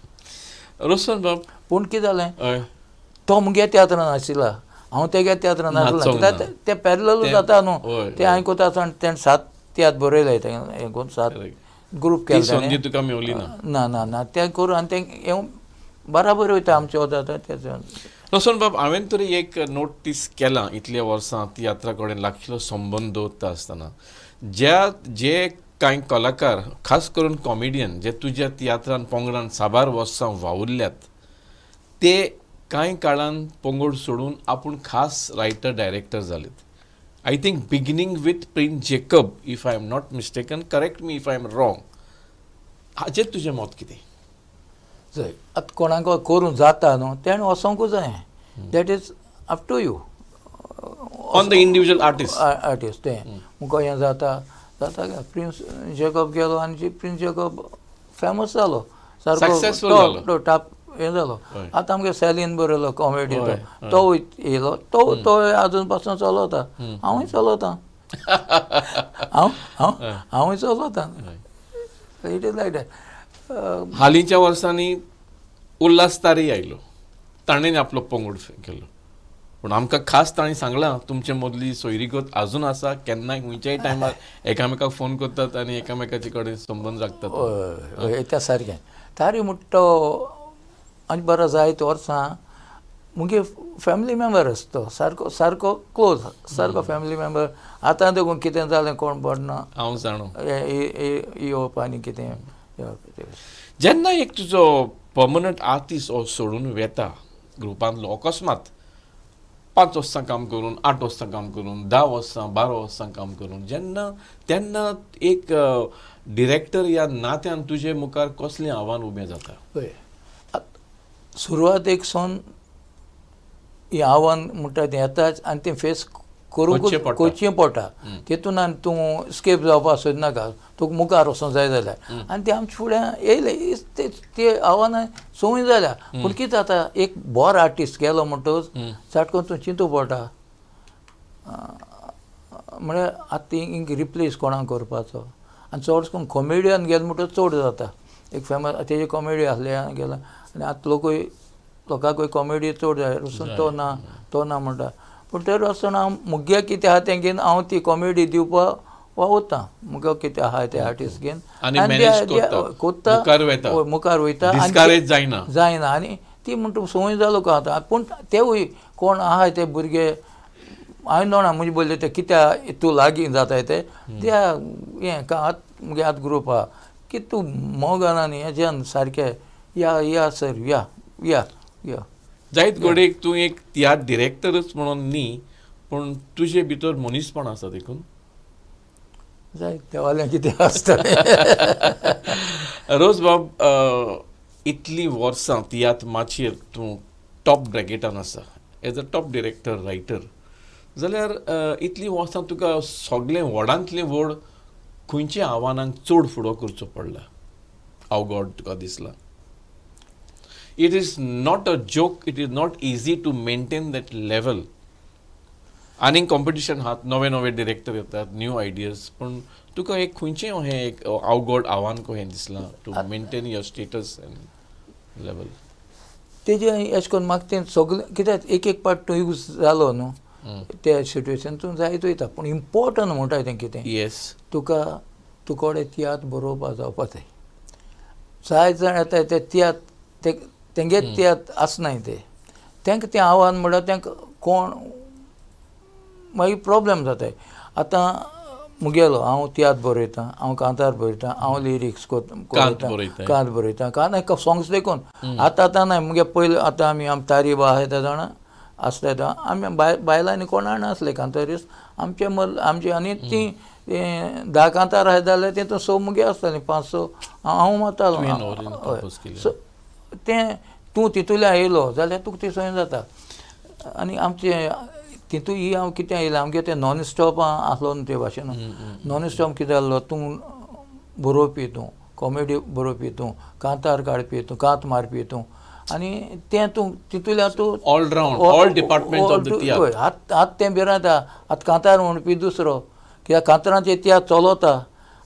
रोशन बाब, पूण कितें जालें, तो मुगे तियात्रान आशिल्ला, हांव तेगे तियात्रान नासलो. कित्याक ते पॅरलल जाता न्हू, ते हांवें कोता तेणें 7 तियात्र बरयले, हें करून 7 ग्रूप केले. तुका मेवली ना ना ना तें करून आनी तें बराबर वयता आमचें वता तें. रोशन बाब, हांवें तरी एक नोटीस केलां इतल्या वर्सां तियात्रा कडेन लागशिल्लो संबंद दवरता आसतना जे कांय कलाकार, खास करून कॉमेडियन, जे तुज्या तियात्रान पंगडान साबार वर्सां वावुरल्यात, ते कांय काळान पंगड सोडून आपूण खास रायटर डायरेक्टर जालेत. I think beginning with prince Jacob, if I am not mistaken, correct me if I am wrong. हाचेर तुजें मत कितें? जय आतां कोणाक करूं जाता न्हू, तेणें वचोंकूच जाय. That is up to you, on the individual artist. तें मुको हें जाता काय. प्रिन्स जेकब गेलो आनी प्रिन्स जेकब फेमस जालो, सारको टाप हें जालो. आतां आमगे सॅलीन बरयलो कॉमेडी, तो येयलो, तो आजून पासून चलता. हांवूय चलता, हांवूय चलता. It is like that. हालींच्या वर्सांनी उल्हास तारी आयलो, ताणें आपलो पंगड केलो. पूण आमकां खास ताणें सांगलां तुमचे मदली सोयरीगत आजून आसा, केन्नाय खंयच्याय टायमार एकामेकाक फोन करतात आनी एकामेकाचे कडेन संबंद राखतात. हय, तें सारकें. तारी म्हणटा तो आनी बरो जायत वर्सां मुगे फॅमिली मेंबर आसा तो, सारको क्लोज, सारको फॅमिली मेंबर. आतां देखून कितें जालें कोण पडना, हांव जाणो येवप आनी कितें. जेन्ना एक तुजो पर्मनंट आर्टिस्ट सोडून वेता ग्रुपांतलो, अकस्मात 5 वर्सां काम करून, 8 वर्सां काम करून, 10 वर्सां 12 वर्सां काम करून तेन्ना एक डिरेक्टर ह्या नात्यान तुजे मुखार कसलें आव्हान उबें जाता? पळय, सुरवातेक सावन हें आव्हान म्हणटा तें येताच आनी तें फेस करूंकूच करचें पडटा. तितून तूं स्केप जावपाक सोदनाका, तुका मुखार वचूंक जाय जाल्यार. आनी तें आमचे फुडें येयलें, ते आव्हानां संवय जाल्या. पूण कितें जाता, एक बरो आर्टिस्ट गेलो म्हणटच चाटकून तूं चिंतूं पडटा, म्हळ्यार आतां हिंग रिप्लेस कोणाक करपाचो. आनी चड करून कॉमेडियन गेलो म्हणटच चड जाता. एक फेमस तेजी कॉमेडी आसले गेला आनी आतां लोकांकूय कॉमेडी चड जाय वचून तो ना म्हणटा. पूण तर आसतना हांव मुगे कितें आहा तें घेवन हांव ती कॉमेडी दिवपाक वावुरता. मुगे कितें आहा तें आर्टिस्ट घेवन कोत्ता, मुखार वयता, जायना. आनी ती म्हणटा संवय जालो का आतां. पूण तेवूय कोण आहाय ते भुरगे, हांवें जाणा म्हणजे बोल्ले ते कित्याक तूं लागीं जाताय ते हें मुगे आतां ग्रूप आहा, की तूं मोगान आनी हेज्यान सारकें या सर या. जायत घडयेक तूं एक तियात्र डिरेक्टरच म्हणून न्ही, पूण तुजे भितर मनीसपण आसा देखून. जायत देवालें कितें आसता. रोज बाब, इतलीं वर्सां तियात्र माचयेर तूं टॉप ब्रॅकेटान आसा as a top director, writer, जाल्यार इतलीं वर्सां तुका सगळें व्हडांतलें व्हड खंयच्या आव्हानांक चड फुडो करचो पडला, अवघड तुका दिसला? It is not a joke, it is not easy to maintain that level. आनीक कॉम्पिटिशन आहात, नवे डिरेक्टर येतात, न्यू आयडियाज. पूण तुका एक खंयचें हें एक अवघड आव्हान कशें दिसलां to maintain your status and level? तेजें अशें करून म्हाका तें सगळें कित्याक एक पार्ट तूं यूज जालो न्हू, त्या सिट्युएशनांतून जायत वयता. पूण इम्पोर्टंट म्हणटा तें कितें, तुका तुकोडे तियात्र बरोवपा जावपा जाय. जायत जाण येता ते तियात्र तेंगे तियात्र आसनाय ते, तांकां तें आव्हान म्हणल्यार तांकां कोण मागीर प्रॉब्लेम जाताय. आतां मुगेलो हांव तियात्र बरयतां, हांव कांतार बरयतां, हांव लिरिक्स कांत बरयतां, कांत सॉंग्स देखून आतां न्हय. मुगे पयलीं आतां आमी तारीबा आहाय ते जाणा आसता तें आमी बायलांनी कोणा नासले कांतारीस आमचे आनी ती 10 कांतार आहाय जाल्यार तेतून 6 मुगे आसतालीं, 5-6 हांव मारतालो. सो तें तूं तितूंतल्यान येयलो जाल्यार तुका ती संवय जाता. आनी आमचे तितू ही हांव कितें येयलें आमगे तें नॉन स्टॉप आसलो न्हू ते भाशेन. नॉन स्टॉप कितें जाल्लो, तूं बरोवपी, तूं कॉमेडी बरोवपी, तूं कांतार काडपी, तूं कांत मारपी, तूं आनी तें तूं तितूंतल्यान तूं ऑल डिपार्टमेंट आतां तें भिरांता. आतां कांतार म्हणपी दुसरो, कित्याक कांतारांचे इतिहास चलता.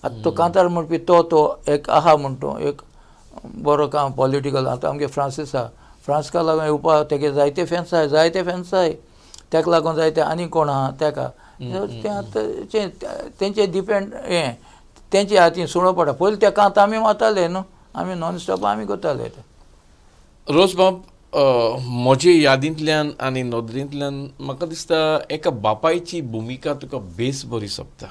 आतां तो कांतार म्हणपी तो एक आहा म्हणटा एक बरो काम पॉलिटिकल. आतां आमगे फ्रांसीस आहा, फ्रांसका लागून येवपा तेगे जायते फॅन्स आहाय, ताका लागून जायते आनी कोण आहा ताका तें आतां तेंचे डिपेंड हें तेंचे हातीन सुणो पडटा. पयलीं ते कांत आमी मारताले न्हू, आमी नॉन स्टॉप आमी करताले. रोजबाब, म्हजे यादींतल्यान आनी नदरेंतल्यान म्हाका दिसता एका बापायची भुमिका तुका बेस बरी सोंपता.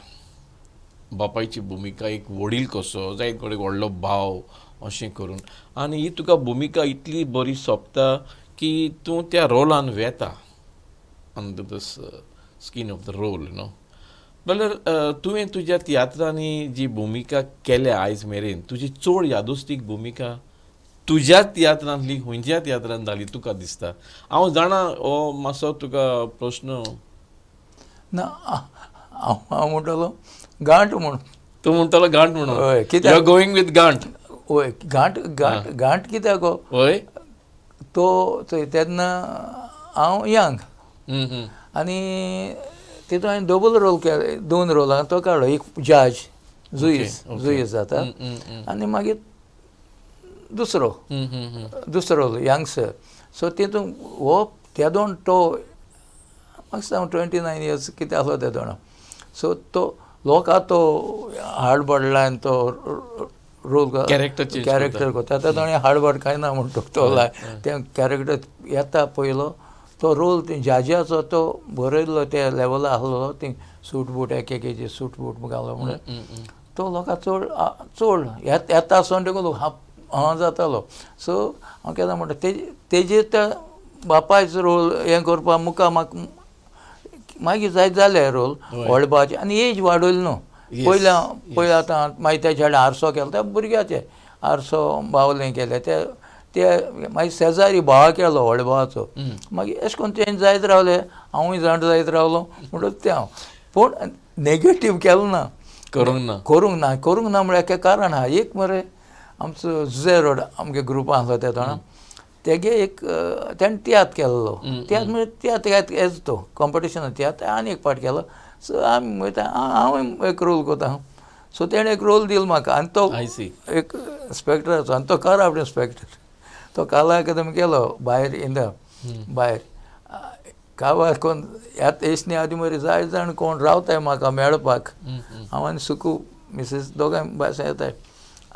बापायची भुमिका एक वडील कसो, जायत कडेन व्हडलो भाव अशें करून, आनी ही तुका भुमिका इतली बरी सोंपता की तूं त्या रोलान वेता under the skin of the role, न्हू. जाल्यार तुवें तुज्या तियात्रांनी जी भुमिका केल्या आयज मेरेन, तुजी चड यादोस्तीक भुमिका तुज्या तियात्रांतली खंयच्या तियात्रांत जाली तुका दिसता? हांव जाणा हो मातसो तुका प्रश्न ना, हांव म्हणटलो गांठ म्हणून. तूं म्हणटलो गांठ म्हणून? हय. कित्याक यू आर गोईंग विथ गांठ? हय, गांठ कित्याक गो? हय. तो तेन्ना हांव यंग आनी तितून हांवें डबल रोल केले, 2 रोलां तो काडलो. एक जज जुईस जाता आनी मागीर दुसरो रोल यंगस्टर. सो तितून हो ते दोन तो म्हाका दिसता 29 इयर्स कितें आसलो ते दोन. सो तो लोक तो हार्ड बॉडलायन तो रोल कॅरेक्टर करता. ते दोन हार्ड बॉड कांय ना म्हणटा तो ते कॅरेक्टर येता पयलो तो रोल जजाचो तो बरयल्लो त्या लेवला आसलो. ती सूट बूट एकेची सूट बूट घालो म्हणून तो लोकांक चड येता सोन देखून हांव जातालो. सो हांव केन्ना म्हणटा तेजेर त्या बापायचो रोल हें करपा मुखार म्हाका मागीर जायत जालें रोल व्हडपाचें आनी एज वाडयली न्हू. पयलीं आतां मागीर तेच्या कडेन आरसो केलो त्या भुरग्याचे आरसो बावलें केलें ते मागीर शेजारी भावा केलो व्हड भावाचो. मागीर अशें करून चेंज जायत रावलें, हांवूय जाण जायत रावलो म्हणून तें हांव. पूण नेगेटीव केलो ना, करूंक ना म्हळ्यार हें कारण आहा. एक मरे आमचो जुजे रोड आमगे ग्रुपान आसलो ते जाणा तेगे एक तेणें तियात्र केल्लो. तियात्र म्हणजे तियात्र एज तो कॉम्पिटिशन तियात्र आनी एक पार्ट केलो. सो आमी वयता, हांवूय एक रोल करता. सो तेणें एक रोल दिलो म्हाका आनी तो एक स्पेक्टराचो आनी तो खराब स्पेक्टर. तो काला कदम केलो भायर भायर काबार कोण येसनी आदी मरे जाय जाण कोण रावताय म्हाका मेळपाक. हांव आनी सुकू मिसेस दोगांय भाशेन येताय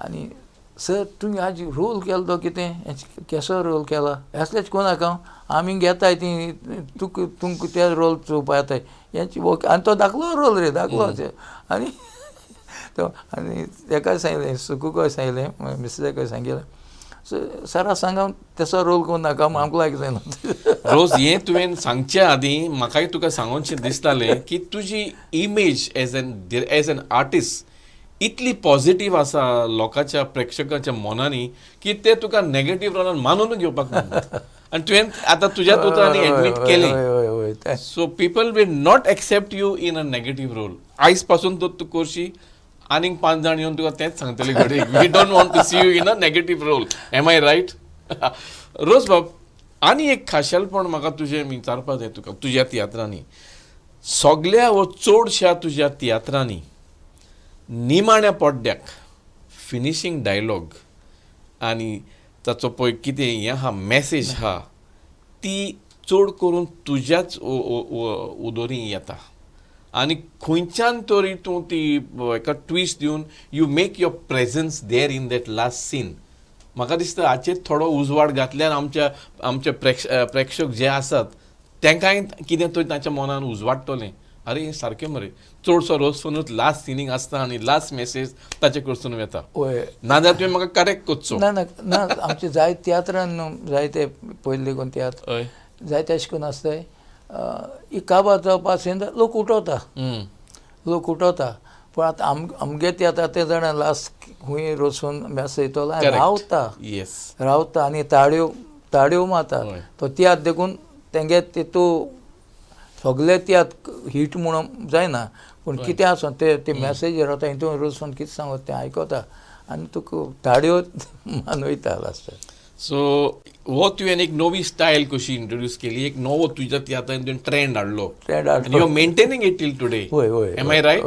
आनी सर तुमी आज रोल केलो तो कितें केसो रोल केला असलेच कोणाक आमी घेताय ती तुमकां ते रोल चोवपा येताय हेंची आनी तो धाकलो रोल रे धाकलो आनी तो आनी तेकाय सांगलें सुकूकय सांगलें मिसेसाकय सांगलें सरा सांगा तसो रोल करूं नाका आमकां लायक जायना. रोज हें तुवें सांगच्या आदीं म्हाकाय तुका सांगोनशें दिसतालें की तुजी इमेज एज एन आर्टिस्ट इतली पॉझिटीव आसा लोकांच्या प्रेक्षकांच्या मनांनी की ते तुका नेगेटीव रोलान मानून घेवपाक नाका. आनी तुवें आतां तुज्या उतरांनी एडमीट केलें. So people will not accept you in a negative role. आयज पासून तूं करशी आनीक 5 जाण येवन तुका तेंच सांगतले घडये we don't want to see you in a negative role. Am I right? Rose बाब, आनी एक खाशेलपण म्हाका तुजें विचारपाक जाय तुका तुज्या तियात्रांनी. सगळ्या व चडश्या तुज्या तियात्रांनी निमाण्या पड्ड्याक फिनिशींग डायलॉग आनी ताचो पळय कितें हें आहा मॅसेज आहा ती चड करून तुज्याच उदोरी येता आनी खंयच्यान तरी तूं ती एका ट्विस्ट दिवन you make your presence there in that last scene. म्हाका दिसता हाचेर थोडो उजवाड घातल्यार आमचे प्रेक्षक जे आसात तांकांय कितें तरी तांच्या मनान उजवाडटलें अरे सारकें मरे चडसो रोसफोनूच लास्ट सिनींग आसता आनी लास्ट मेसेज ताचे कडसून येता नाजाल्यार तुवें म्हाका करेक्ट करचो ना ना ना आमचे जायते तियात्रान जायते पयलीं देखून तियात्र जायते अशें करून आसताय काबार जावपा लोक उठवता पूण आतां आमगे तियात्र ते जाणा लास्ट खूंय रोसून मेसेज येतलो रावता आनी ताळयो मारता तो तियात्र देखून तेंगे तितू सगळे तियात्र हीट म्हणून जायना पूण कितें आसूं ते मेसेज रावता हितून रोसून कितें सांगता तें आयकता आनी तुका ताळयो मानवयता लास्ट सो हो तुवें एक नवी स्टायल कशी इंट्रोड्यूस केली एक नवो तुज्या तियात्रान तुवें ट्रेंड हाडलो you maintaining it till today am I right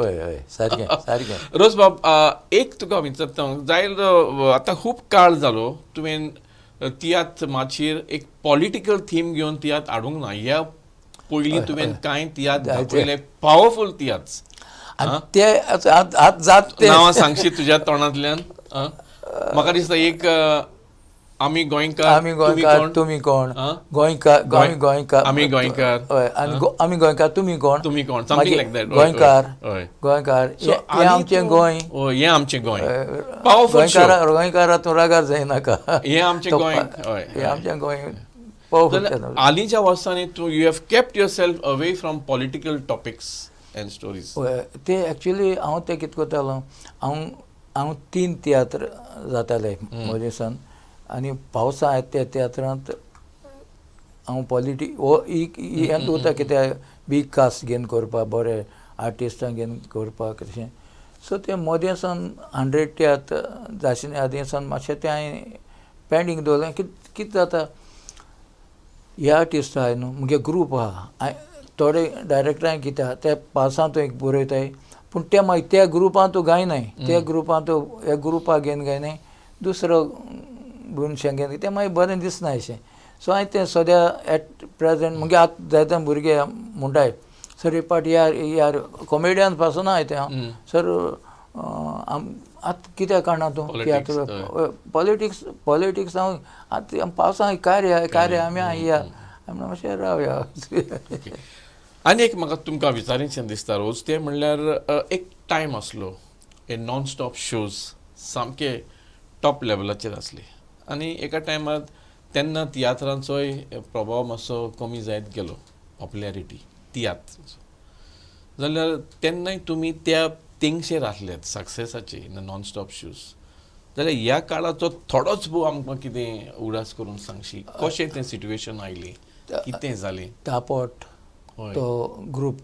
सारकें रोज बाब एक तुका विचारता जायत आतां खूब काळ जालो तुवें तियात्र माचयेर एक पॉलिटिकल थीम घेवन तियात्र हाडूंक ना ह्या पयलीं तुवें कांय तियात्र दाखयले पॉवरफूल तियात्र ते नांवां सांगशी तुज्या तोंडांतल्यान म्हाका दिसता एक आमी गोंयकार तुमी कोण गोंयकार आमी गोंयकार तुमी कोण समथींग लायक दॅट गोंयकार हें आमचें गोंय हें आमचें गोंय पॉवरफुल गोंयकारा तूं रागार जायनाका हें आमचें गोंय हें आमचें गोंय हालींच्या वर्सांनी तूं you have kept your self away from political topics and stories ते एक्चुली हांव तें कितें करतालो हांव 3 तियात्र जाताले म्हजे सन आनी पावसा त्या तियात्रांत हांव हें उरता कितें बीग कास्ट घेवन करपा बरे आर्टिस्टांक घेवन करपाक अशें सो तें मोदें सन 100 तियात्र जाशें आदीं सन मातशें तें हांवें पेंडींग दवरलें कितें जाता हे आर्टिस्ट आहाय न्हू मुगे ग्रूप आहा थोडे डायरेक्टरांक कितें आहा ते पावसांत तूं एक बरयताय पूण ते मागीर त्या ग्रुपांत तूं गायनाय त्या ग्रुपांत तूं ह्या ग्रुपाक घेवन गायनाय दुसरो मनशांक घेवन तें मागीर बरें दिसना अशें सो हांवें तें सद्या एट प्रेजेंट मुगे आतां जायते भुरगे म्हणटाय सर हे पाट यार कॉमेडियन पासून हांवें तें हांव सर आतां कित्याक काडना तूं तियात्र पॉलिटिक्स हांव आतां पावसां कार्य आमी या मातशें रावया आनी एक म्हाका तुमकां विचारीशें दिसता रोज तें म्हणल्यार एक टायम आसलो हे नॉन स्टॉप शोज सामके टॉप लेवलाचेर आसले आनी एका टायमार तेन्ना तियात्रांचोय प्रभाव मातसो कमी जायत गेलो पॉप्युलॅरिटी तियात्राचो जाल्यार तेन्नाय तुमी त्या तेंगशेर आसलेत सक्सेसाचे इन नॉन स्टॉप शोज जाल्यार ह्या काळाचो थोडोच भोव आमकां कितें उडास करून सांगशी कशें तें सिट्युएशन आयलें कितें जालें तापोट तो ग्रूप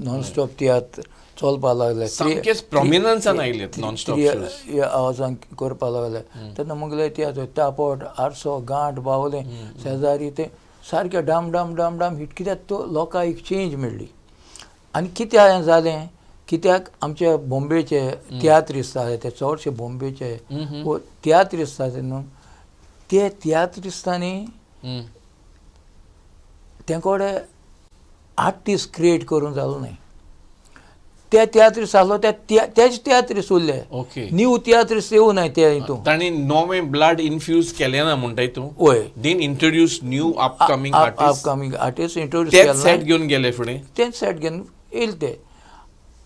नॉन स्टॉप तियात्र चलपा लागले सामकेच प्रॉमिनन्सान आयलेत नॉन स्टॉप शोज आवाजान करपा लागले तेन्ना मुगले तियात्र तापोट आरसो गांठ बावले शेजारी ते सारके डाम डाम डाम डाम हिट कित्याक तो लोकांक एक चेंज मेळ्ळी आनी कित्याक जालें कित्याक आमचे बॉम्बेचे तियात्रिस्ट आसले ते चडशे बॉम्बेचे तियात्रिस्ट आसले न्हू ते तियात्रिस्तांनी तेंकोडे आर्टिस्ट क्रिएट करूंक जालो न्हय ते तियात्रिस्ट आसलो तेच तियात्रिस्ट उरले न्यू तियात्रिस्ट येवं नाय ते हितून तांणी नोवें ब्लड इन्फ्यूज केलें ना म्हणटाय तूं वय दीन introduce new upcoming artist introduce केलें सेट घेवन गेले फुडें तेच सेट घेवन येयले ते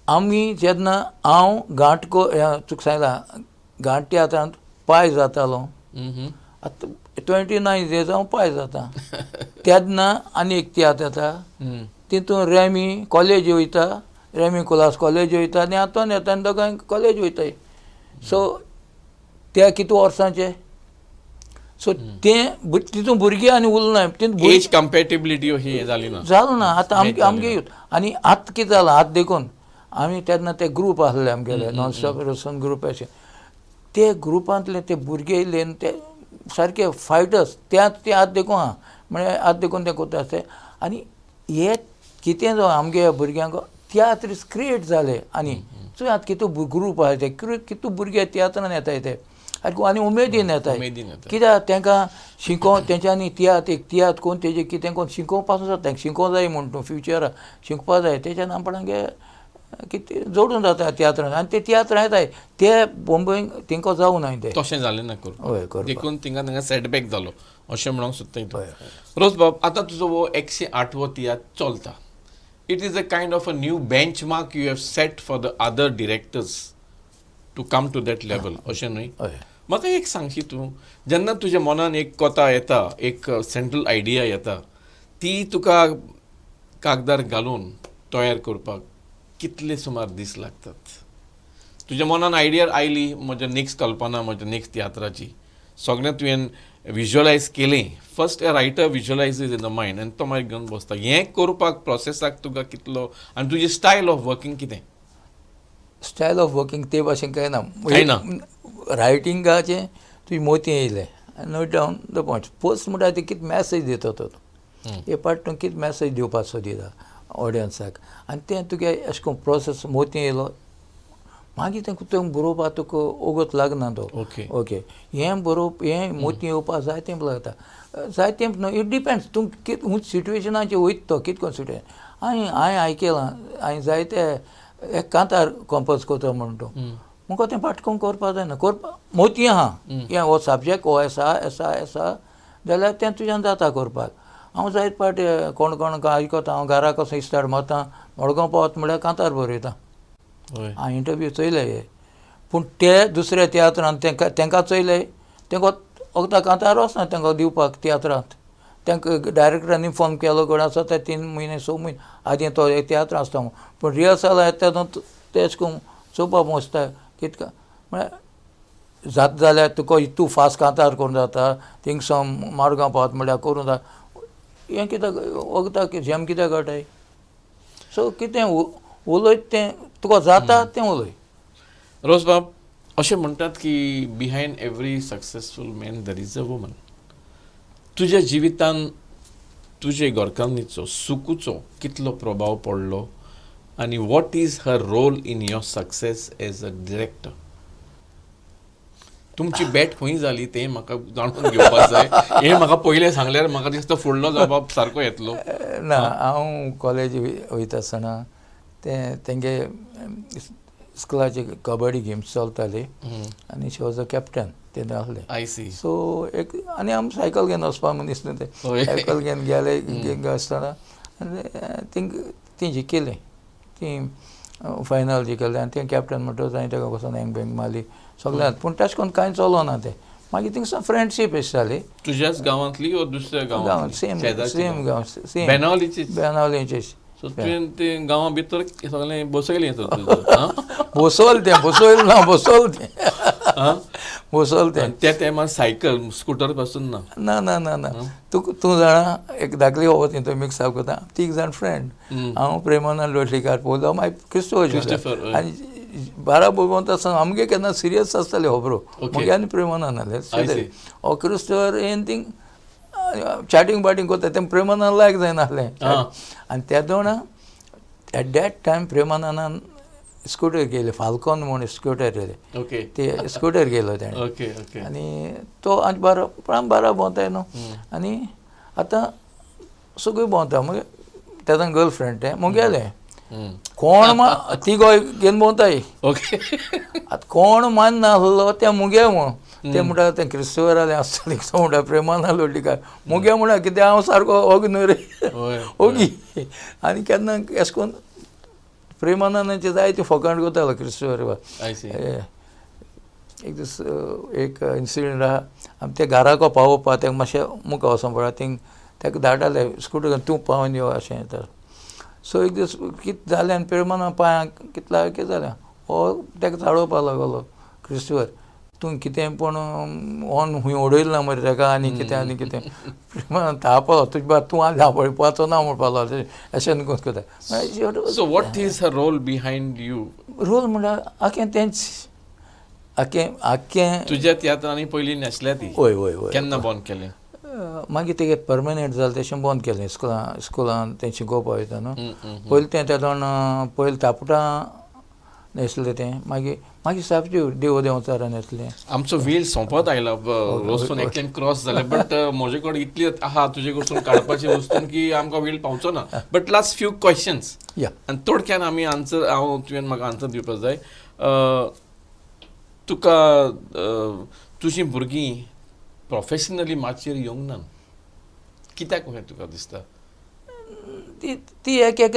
आमी जेन्ना हांव घांटको तुका सांगलां घांट तियात्रांत पाय जातालो आतां 29 डेज हांव पाय जाता तेन्ना आनी एक तियात्र येता तितून रेमी कॉलेज वयता रेमी कोलास कॉलेज वयता आनी हातून येता आनी दोगांय कॉलेज वयताय सो ते कितू वर्सांचे सो तें तितून भुरगीं आनी उरले एज कंपेटेबिलिटी ही जाली ना जालो ना आतां आमगे यूथ आनी आतां कितें जालां आतां देखून आमी तेन्ना ते ग्रूप आसले आमगेले नॉन स्टॉप रोसन ग्रूप अशे ते ग्रुपांतले ते भुरगे येयले ते सारके फायटर्स ते आतां देखून आहा म्हळ्यार आतां देखून ते कोता आसता आनी हे कितें जो आमगे भुरग्यांक तियात्र क्रिएट जाले आनी सो आतां कितू ग्रूप आहा ते कितू भुरगे तियात्रान येताय ते आनी उमेदीन येताय कित्याक तांकां शिकोवन तेंच्यांनी एक तियात्र कोण तेजें कितें कोण शिकोवपासून जाता तांकां शिकोवं जाय म्हण तूं फ्युचराक शिकपा जाय तेच्या आपणागे कितें जोडून जाता तियात्रान आनी ते तियात्र येताय ते बॉम्बेक तेंकां जावं ना ते तशें जालें ना करून देखून तिंगा सेटबॅक जालो अशें म्हणूंक सोदता रोज बाब आतां तुजो वो 108वो तियात्र चलता it is a kind of a new benchmark you have set for the other directors to come to that level. अशें न्हय. म्हाका एक सांगशी तूं, जेन्ना तुज्या मनान एक कोता येता, एक सेंट्रल आयडिया येता, ती तुका कागदार घालून तयार करपाक कितले सुमार दीस लागतात? तुज्या मनान आयडिया आयली, म्हज्या नेक्स्ट कल्पना, म्हज्या नेक्स्ट तियात्राची, सगळें तुवें विज्युअलायज केलें. फर्स्ट ए रायटर विज्युअलायजीस इन द मायंड आनी तो मागीर घेवन बसता. हें करपाक प्रोसेसाक तुका कितलो, आनी तुजी स्टायल ऑफ वर्किंग कितें? स्टायल ऑफ वर्किंग ते भाशेन कांय ना. रायटिंगाचें तुजी मोती येयलें, note down the point. First म्हणटा ते कितें मॅसेज दिता तो, हे पार्ट तूं कितें मॅसेज दिवपाक सोदिता ऑडियन्साक, आनी तें तुगे अशें करून प्रोसेस मोती येयलो, मागीर तें तुका बरोवपाक तुका ओगत लागना तो. ओके हें बरोवप, हें मोती येवपाक जाय तेंप लागता. जाय तेंप न्हू, इट डिपेंड्स तूं कितें सिट्युएशनाचेर वयता तो कितें करून सिट्युएशन. हांवें आयकलां, हांवें जायते एक कांतार कंपोज करता म्हणून तूं, म्हाका तें पाटकून करपा जायना. करपा मोती आहा, हें हो सब्जेक्ट हो एसा जाल्यार तें तुज्यान जाता करपाक. हांव जायते पाट कोण आयकता, हांव घरा कसो स्टार्ट मारता, मडगांव पावता म्हळ्यार कांतार बरयता. हांवें इंटरव्यू चोयले हे, पूण ते दुसऱ्या तियात्रांत तांकां चोयले, तांकां वखदां कांतार वचना तांकां दिवपाक तियात्रांत. तांकां डायरेक्टरान इन्फॉर्म केलो कोण आसा ते 3 म्हयने 6 म्हयने आदीं तो एक तियात्र आसता म्हूण. पूण रिहर्सल येता तेन्ना ते अशें करून चोवपाक बसता कितका म्हळ्यार जाता जाल्यार तुका इतू फास्ट कांतार करूं जाता, थिंगसान मारगांव पावता म्हळ्यार करूं जाता. हें कित्याक वखदां झेम कित्याक घटाय? सो कितें उलयत तें तुका जाता तें उलय. रोजबाब, अशें म्हणटात की behind every successful man there is a woman. तुज्या जिवितान तुजे घरकान्नीचो सुखूचो कितलो प्रभाव पडलो, आनी what is her role in your success as a director? तुमची बॅट खंय जाली तें म्हाका जाणून घेवपाक जाय. हें म्हाका पयलें सांगल्यार म्हाका दिसता फुडलो जबाब सारको येतलो. ना, हांव कॉलेज वयता आसतना तेंगे स्कुलाचे कबड्डी गेम्स चलताली आनी शी वॉज अ कॅप्टन तेन्ना आहलें. आय सी. सो एक आनी आमी सायकल घेवन वचपाक म्हूण दिसलें तें. सायकल घेवन गेले आसतना ती जिखिल्लीं, ती फायनल जिखलें आनी तें कॅप्टन म्हणटच हांवें ताका वचून हँग बँग मारली सगळ्यांत. पूण तशें करून कांय चलोना तें. मागीर थिंगसान फ्रेंडशीप जाली. तुज्याच गांवांतली वा दुसऱ्या गांवांत? सेम गांव, सेम बेनावलीचीच. सो तुवें ते गांवा भितर सगळें बसयलें बसोल तें त्या टायमार सायकल स्कुटर पासून ना. ना. तूं जाणा एक धाकली वोवत थंय मिक्स जावं करता. 3 जाण फ्रेंड, हांव प्रेमानंद लोटलीकार, पयलो मागीर क्रिस्टोफर आनी 12 भोगवंत आसतना आमगे केन्ना सिरियस आसताले खबरो. मागीर आनी प्रेमानंद आहले. हो क्रिस्टोफर येन थिंग चॅटिंग करता, तें प्रेमानंद लायक जायना आहलें. आनी त्या दोन एट दॅट टायम प्रेमानंदान स्कूटर गेले, फाल्कॉन म्हणून स्कूटर येयले, ते स्कूटर गेलो ताणें. आनी तो आनी बारा भोंवताय न्हू. आनी आतां सगळीं भोंवता. मागीर तेजो गर्लफ्रेंड तें मुगेलें कोण ती गोंय घेवन भोंवताय. आतां कोण मानना आसलो तें मुगे म्हूण. ते म्हणटा तें क्रिस्टोफर जालें आसतलें तो म्हणटा प्रेमानंद लोटलीकार मुगे म्हणटा कितें हांव सारको ओग न्हू रे ओगी. आनी केन्ना अशें करून प्रेमानंदाचें जायते फकाण करतालो क्रिस्टोफर. एक दीस एक इन्सिडंट आहा, आमी ते घराको पावोवपाक तेका मातशें मुखार वचोंक पडटा. थिंग तेका धाडटाले स्कूटर घेवन तूं पावोन यो अशें. तर सो एक दीस कितें जालें आनी प्रेमानंद पांयांक कितें जालें, हो तेका चाडोवपाक लागलो क्रिस्टोफर, तूं कितें पूण ऑन खंय उडयलें ना मरे तेका आनी कितें. प्रेमानंद तापलो, तुजे बार तूं आनी धांवपळपाचो ना म्हणपाक लागलो अशें करून करता. So what is her role behind you? Role म्हणल्यार आखें तेंच आख्खें तुज्या तियात्रांनी पयलीं नाचल्या ती? वय केन्ना बंद केलें? मागीर तेगे परमनंट जालें तशें बंद केलें. स्कुलान तें शिकोवपा वयता न्हू. पयलीं तें तेदोन पयलीं तापुटां न्हेसलें तें, मागीर सारकें देंवचारां न्हेसलें. आमचो वेळ सोंपत आयला. रोजसून एकल्यान क्रॉस जालें, बट म्हजे कडेन इतली आहा तुजे कडसून काडपाची वस्तू की आमकां वेळ पावचो ना. बट लास्ट फ्यू क्वेश्चन्स आनी थोडक्यान आमी आन्सर, तुवें म्हाका आन्सर दिवपाक जाय. तुका तुजीं भुरगीं प्रोफेशनली माचयेर येवंक ना, कित्याक अशें तुका दिसता? ती एक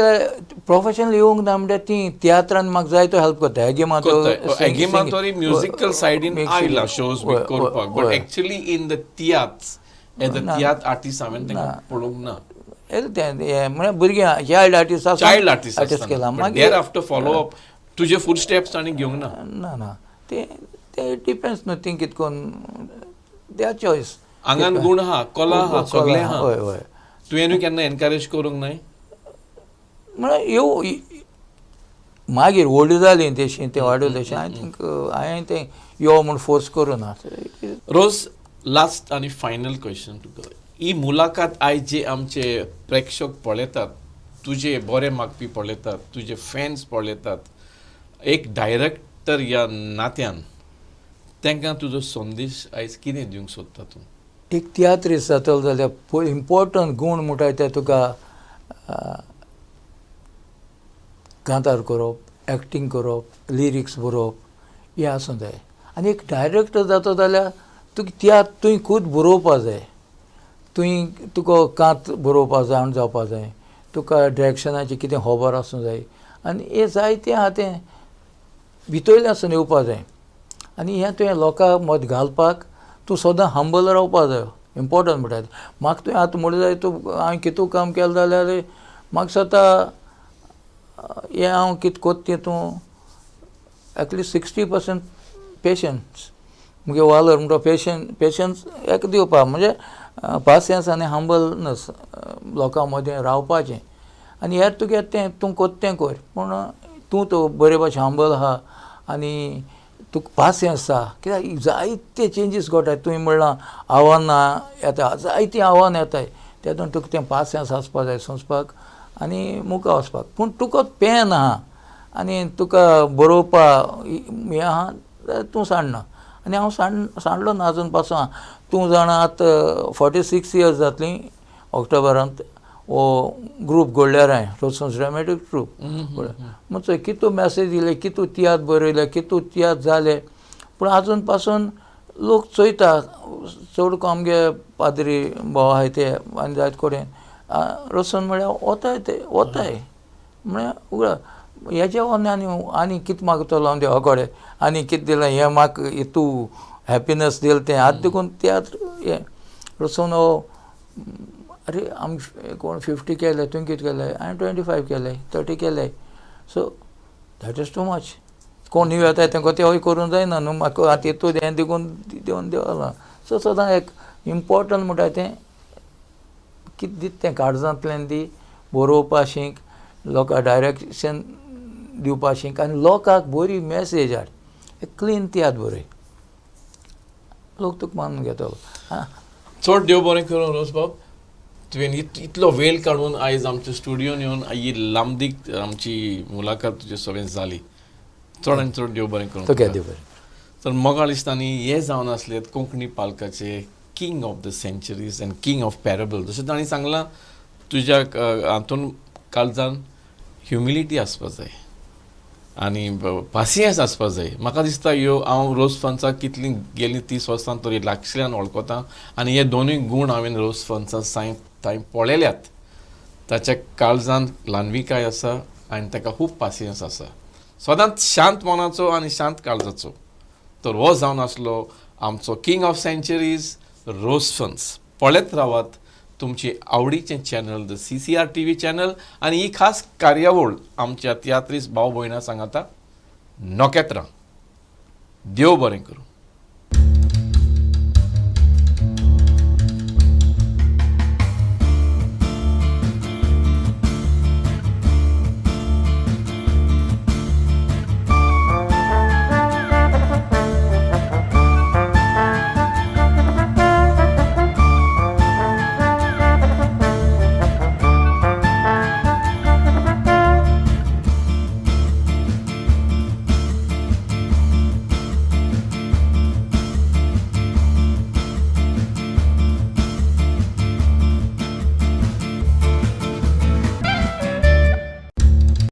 प्रोफेशनल येवंक ना म्हणल्यार ती तियात्रान म्हाका जाय तो हेल्प करता एगिमांतोरी म्युजिकल सायडीन आयला शोज बी करपाक बट एक्चुअली इन द तियात्र एज अ तियात्र आर्टिस्ट हांवें तांकां पळोवंक ना म्हणजे भुरगीं चायल्ड आर्टिस्ट केला मागीर आफ्टर फॉलो अप तुजे फूड स्टेप्स आनी घेवंक ना ना ते डिपेंड्स न्हू ती कितें करून देर चॉयस आंगान गूण आहा कला आहा सगळें आहा हय हय तुवेंनूय केन्ना एनकरेज करूंक नाय म्हळ्यार मागीर व्हडली जाली तशी तें वाडोवं तशें आय थिंक हांवें तें यो म्हूण फोर्स करूना. रोज लास्ट आनी फायनल क्वेश्चन तुका ही मुलाखत आयज जे आमचे प्रेक्षक पळयतात तुजे बरे मागपी पळयतात तुजे फॅन्स पळयतात एक डायरेक्टर ह्या नात्यान तांकां तुजो संदेश आयज कितें दिवंक सोदता तूं? एक तियात्रीस्ट जातलो जाल्यार इम्पॉर्टंट गूण म्हणटा ते तुका कांतार करप एक्टींग करप लिरिक्स बरोवप हें आसूं जाय. आनी एक डायरेक्टर जाता जाल्यार तुका तुवें खूद बरोवपा जाय. तुका कांत बरोवपा जावन जावपा जाय. तुका डिरेक्शनाचें कितें खबर आसूं जाय आनी हें जायतें आहा तें भितरल्यासून येवपा जाय. आनी हें तुवें लोकांक मत घालपाक तूं सदां हंबल रावपा जाय. इम्पॉर्टंट म्हणटा म्हाका तुवें आतां म्हणलें जाय तूं हांवें कितू काम केलें जाल्यार म्हाका स्वता हें हांव कितें कोत्ता तितूं एटलिस्ट 60% पेशन्स मुगे वालोर म्हणटा पेशन्स एक दिवपा म्हणजे पासियन्स आनी हंबलनस लोकां मदें रावपाचें. आनी हें तुगे तें तूं कोत्ता तें कर पूण तूं बरे भाशेन हंबल आहा आनी तुका पासियन्स आहा कित्याक जायते चेंजीस घडटात. तुवें म्हणलां आव्हानां येता जायतीं आव्हानां येताय तेतून तुका तें पासियन्स आसपा जाय सोंसपाक आनी मुखार वचपाक. पूण तुका पेन आहा आनी तुका बरोवपा हें आहा जाल्यार तूं सांडना. आनी हांव सांडलो ना आजून पासून आहा. तूं जाणा आतां 46 इयर्स जातलीं ऑक्टोबरांत हो ग्रूप घडल्यार हांवें रोसन्स ड्रामेटीक ट्रूप म्हणजे कितू मॅसेज दिले कितू तियात्र बरयले कितू तियात्र जाले पूण आजून पासून लोक चोयता चड को आमगे पाद्री भाव आहाय ते आनी जायते कडेन रोसन म्हळ्यार वताय म्हळ्यार उगड हेज्या आनी कितें मागतलो हांव देवा कडेन आनी कितें दिलें हें म्हाका तूं हॅपिनस दिलें तें आतां देखून तियात्र हें रोसन अरे आमी कोण 50 केले तुवें कितें केलें हांवें 25 केले 30 केले so that is too much. कोण न्यू येताय तेंका तेंवूय करूंक जायना न्हू म्हाका आतां हितून हें देखून देंवन देवला. सो सदां एक इम्पॉर्टंट म्हणटा तें कितें दिता तें काळजांतल्यान दी बरोवपा शीक लोकांक डायरेक्शन दिवपा शीक आनी लोकांक बरी मॅसेज हाड. एक क्लीन तियात्र बरय लोक तुका मानून घेतलो. चड देव बरें करूं रोस बाब तुवें इतलो वेळ काडून आयज आमच्या स्टुडियोन येवन ही लांबदीक आमची मुलाखत तुजे सगळें जाली. चड आनी चड देव बरें करूं. देव बरें. तर मोगाळ दिसतांनी हे जावन आसलेत कोंकणी पालकाचे king of the centuries and king of parable. जशें तांणी सांगलां तुज्या हातून काळजान ह्युमिलिटी आसपा जाय आनी पासियन्स आसपा जाय. म्हाका दिसता हांव रोज फन्साक कितलीं गेलीं 30 वर्सां तरी लागशिल्ल्यान वळखता आनी हे दोनूय गूण हांवें रोज फन्साक थंय पळयल्यात. ताच्या काळजान ल्हानविकाय आसा आनी ताका खूब पासियन्स आसा सदांच शांत मनाचो आनी शांत काळजाचो. तर हो जावन आसलो आमचो किंग ऑफ सेंचुरीज रोज फन्स. पळयत रावात तुमची आवडीचें channel the CCR TV channel आनी ही खास कार्यावळ आमच्या तियात्रीस्ट भाव भयणां सांगाता नोकेत राव. देव बरें करूं.